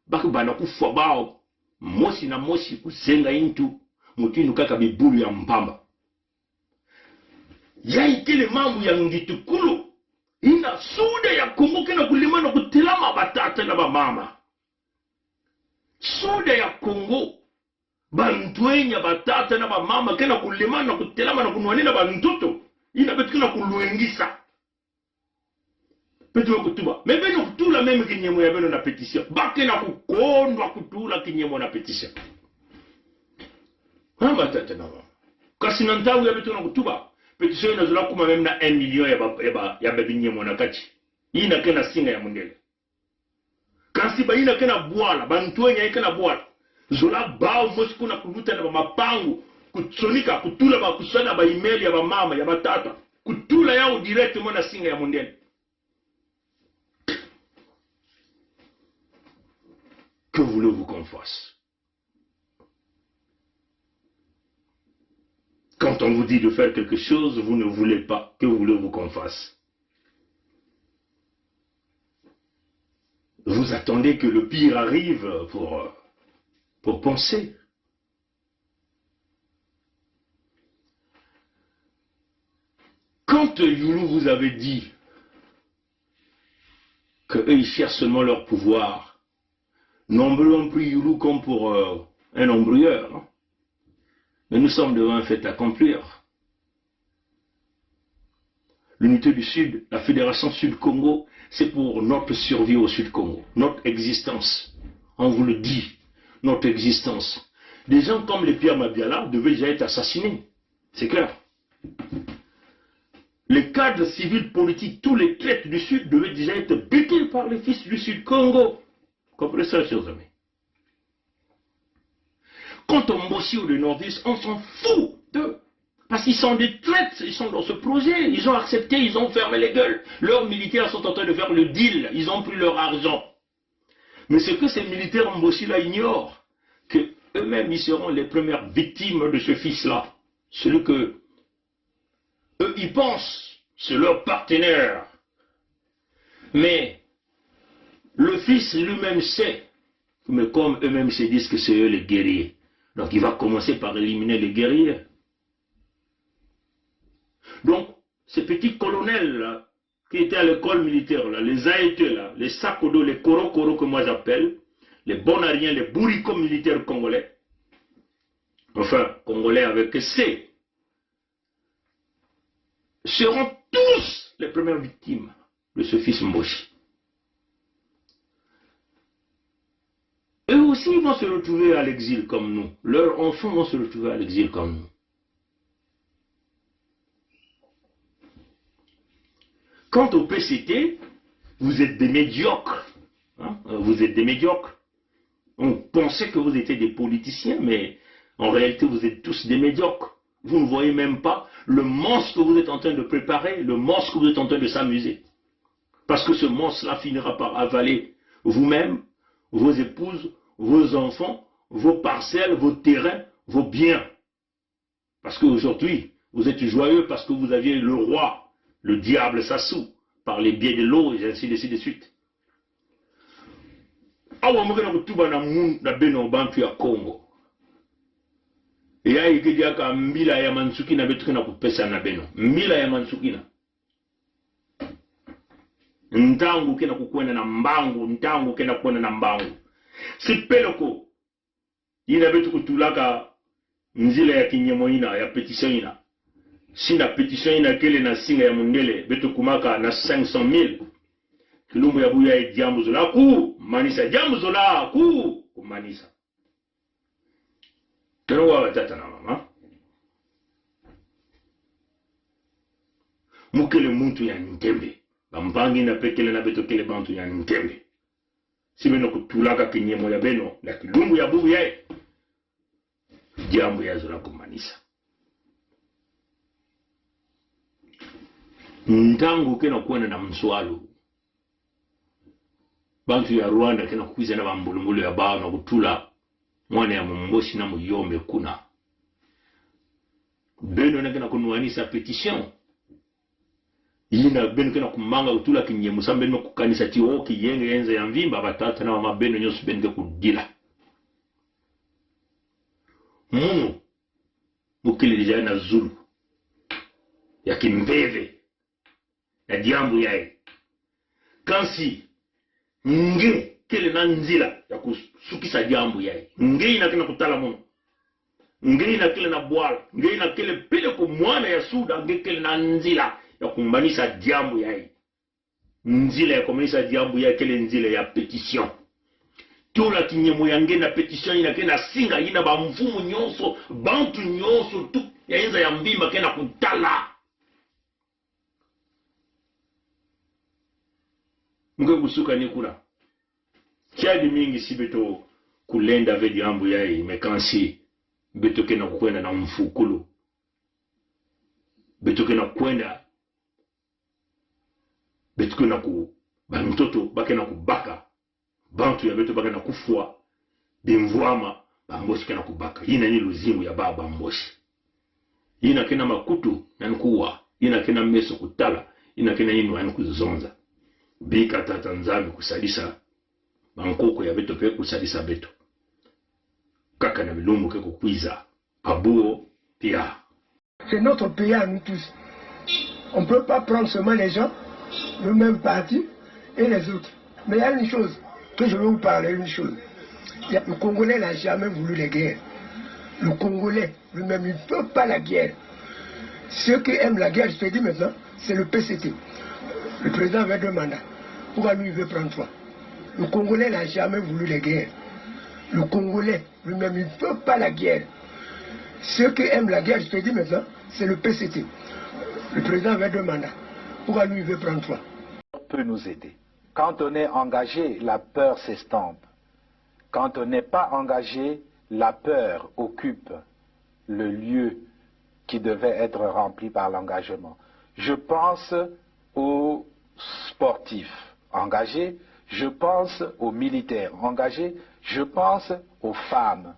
baki bana kufa bao, mosi na mosi kusenga intu, mutinu kaka bibulu ya mpamba. Ya ikele mambu ya ngitukulu, ina sude ya Kongo kena kulimana kutilama batata na mama. Sude ya Kongo, bantuenya batata na mama kena kulimana kutilama na kunuanina bantuto, ina betu kena kuluengisa. Petu kutuba. Mebeno kutula meme kinyemo ya beno na petition. Bake na kukondwa kutula kinyemo na petition. Hamba tata na mama. Kasi nantawu ya betu na kutuba. Petition ina zula kuma meme na 1 million ya bebi nyemo na kati. Ina kena singa ya mundele. Kasi ba ina kena buala. Bantuenya kena buala. Zula bao mosi kuna kuvuta na mapangu. Kutsonika kutula ba kusana ba email ya ba mama ya batata. Kutula yao direct mwana singa ya mundele. Que voulez-vous qu'on fasse? Quand on vous dit de faire quelque chose, vous ne voulez pas. Que voulez-vous qu'on fasse? Vous attendez que le pire arrive pour penser. Quand Youlou vous avait dit qu'eux ils cherchent seulement leur pouvoir, nombreux ont pris Youlou comme pour un ombrieur. Hein? Mais nous sommes devant un fait accomplir. L'unité du Sud, la Fédération Sud-Congo, c'est pour notre survie au Sud-Congo, notre existence. On vous le dit, notre existence. Des gens comme les Pierre Mabiala devaient déjà être assassinés. C'est clair. Les cadres civils politiques, tous les traîtres du Sud devaient déjà être butés par les fils du Sud-Congo. Comprenez ça, chers amis. Quand on Mbossi ou le Nordiste, on s'en fout d'eux. Parce qu'ils sont des traîtres, ils sont dans ce projet. Ils ont accepté, ils ont fermé les gueules. Leurs militaires sont en train de faire le deal. Ils ont pris leur argent. Mais ce que ces militaires Mbossi-là ignorent, que eux-mêmes, ils seront les premières victimes de ce fils-là. Celui que eux, ils pensent, c'est leur partenaire. Mais le fils lui-même sait, mais comme eux-mêmes se disent que c'est eux les guerriers. Donc il va commencer par éliminer les guerriers. Donc, ces petits colonels là, qui étaient à l'école militaire, là, les AET, là, les Sakodo, les Koro que moi j'appelle, les Bonariens, les bourricots militaires congolais, enfin, congolais avec C, seront tous les premières victimes de ce fils Mboshi. Eux aussi vont se retrouver à l'exil comme nous. Leurs enfants vont se retrouver à l'exil comme nous. Quant au PCT, vous êtes des médiocres. Hein? Vous êtes des médiocres. On pensait que vous étiez des politiciens, mais en réalité, vous êtes tous des médiocres. Vous ne voyez même pas le monstre que vous êtes en train de préparer, le monstre que vous êtes en train de s'amuser. Parce que ce monstre-là finira par avaler vous-même, vos épouses, vos enfants, vos parcelles, vos terrains, vos biens. Parce qu'aujourd'hui, Vous êtes joyeux parce que vous aviez le roi, le diable Sassou, par les biais de l'eau, et ainsi de suite. Awa mokena kutuba na beno bantu ya Congo. Ya ikidia ka mbila ya Mansukina betuke na kupesa na beno. Mbila ya Mansukina. Ntangu kena kukwenda na mbangu, ntangu kena kukwenda na mbangu. Sipeloko. Ina betu kutulaka nzila ya kinyemo ina, ya petition ina. Sina petition ina kele na singa ya mundele, betu kumaka na 500,000. Kilumbu ya buya ya jambu zola ku, manisa jambu zola ku, kumanisa. Teno wa watata na mama. Mukele muntu ya ntembe. Bambangi na pekele na beto kele bantu ya ntembe. Sibeno kutulaka kinyemo ya beno, na kilumbu ya buya ya jambu ya zola kumanisa. Ntangu kena kuwena na mswalu. Bantu ya Rwanda kena kuiza na bambulungulu ya bao na kutula mwana ya mumboshi na muyombe kuna. Beno na kena kunuanisa petition. Yina beno kena kumanga kutula kinye musambe no kukanisa tiwoki yenge yenze ya mvimba batata na mama beno nyosu bende kudila. Munu mukili dijaya na zulu ya kimbeve ya diambu yae. Kansi nge kele na nzila ya kusukisa jambu yae. Nge ina kena kutala munu. Nge ina kele na buala. Nge ina kele pele kumwana ya suda. Nge kele na nzila ya kumbanisa jambu yae. Nzila ya kumbanisa jambu yae kele nzila ya petition. Tola kinyemo ya nge na petition ina kena singa ina ba mfumu nyonso. Bantu nyonso tu ya inza ya mbimba kena kutala. Mge kusuka ni kuna. Kiadi mingi si beto kulenda ve jambu yae mekansi. Beto kena kukwenda na mfukulu. Beto kena kukwenda. Beto kena ku bantoto bakena kubaka. Bantu ya beto bakena kufua. Bimvuama bamboshi kena kubaka. Yina ni luzimu ya baba mboshi. Yina kena makutu na nkuwa. Yina kena meso kutala. Yina kena yinu ya nkuzonza. Bika tata nzambi kusalisa bankoko ya beto pe kusalisa beto. Kaka na bilumu ke kukwiza. Abuo pia. C'est notre pays à nous tous. On ne peut pas prendre seulement les gens, le même parti et les autres. Mais il y a une chose que je veux vous parler, une chose. Le Congolais n'a jamais voulu la guerre. Le Congolais lui-même, il ne peut pas la guerre. Ceux qui aiment la guerre, je te dis maintenant, c'est le PCT. Le président avait 2 mandats. Pourquoi lui il veut prendre 3? Le Congolais n'a jamais voulu la guerre. Le Congolais lui-même, il ne peut pas la guerre. Ceux qui aiment la guerre, je te dis maintenant, c'est le PCT. Le président avait 2 mandats. Pourquoi lui il veut prendre 3? Peut nous aider. Quand on est engagé, la peur s'estompe. Quand on n'est pas engagé, la peur occupe le lieu qui devait être rempli par l'engagement. Je pense aux sportifs engagés, je pense aux militaires engagés, je pense aux femmes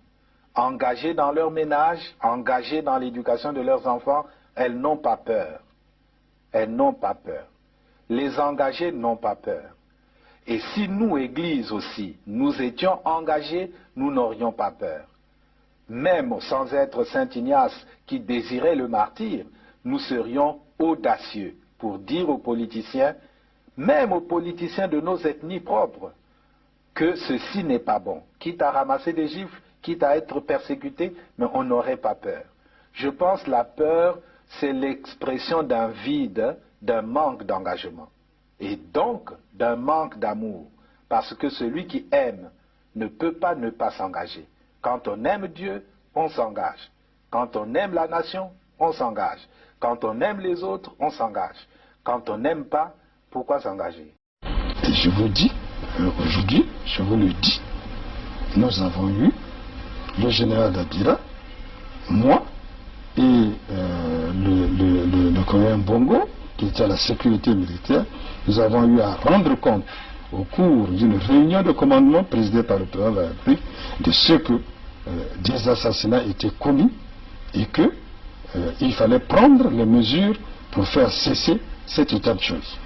engagées dans leur ménage, engagées dans l'éducation de leurs enfants. Elles n'ont pas peur. Elles n'ont pas peur. Les engagés n'ont pas peur. Et si nous, Église aussi, nous étions engagés, nous n'aurions pas peur. Même sans être Saint Ignace qui désirait le martyre, nous serions audacieux pour dire aux politiciens, même aux politiciens de nos ethnies propres, que ceci n'est pas bon. Quitte à ramasser des gifles, quitte à être persécuté, mais on n'aurait pas peur. Je pense que la peur, c'est l'expression d'un vide, d'un manque d'engagement. Et donc, d'un manque d'amour. Parce que celui qui aime ne peut pas ne pas s'engager. Quand on aime Dieu, on s'engage. Quand on aime la nation, on s'engage. Quand on aime les autres, on s'engage. Quand on n'aime pas, pourquoi s'engager? Et je vous dis, aujourd'hui, je vous le dis, nous avons eu le général Dabira, moi et le colonel Bongo, qui était à la sécurité militaire. Nous avons eu à rendre compte au cours d'une réunion de commandement présidée par le président de la République de ce que des assassinats étaient commis et que il fallait prendre les mesures pour faire cesser cet état de choses.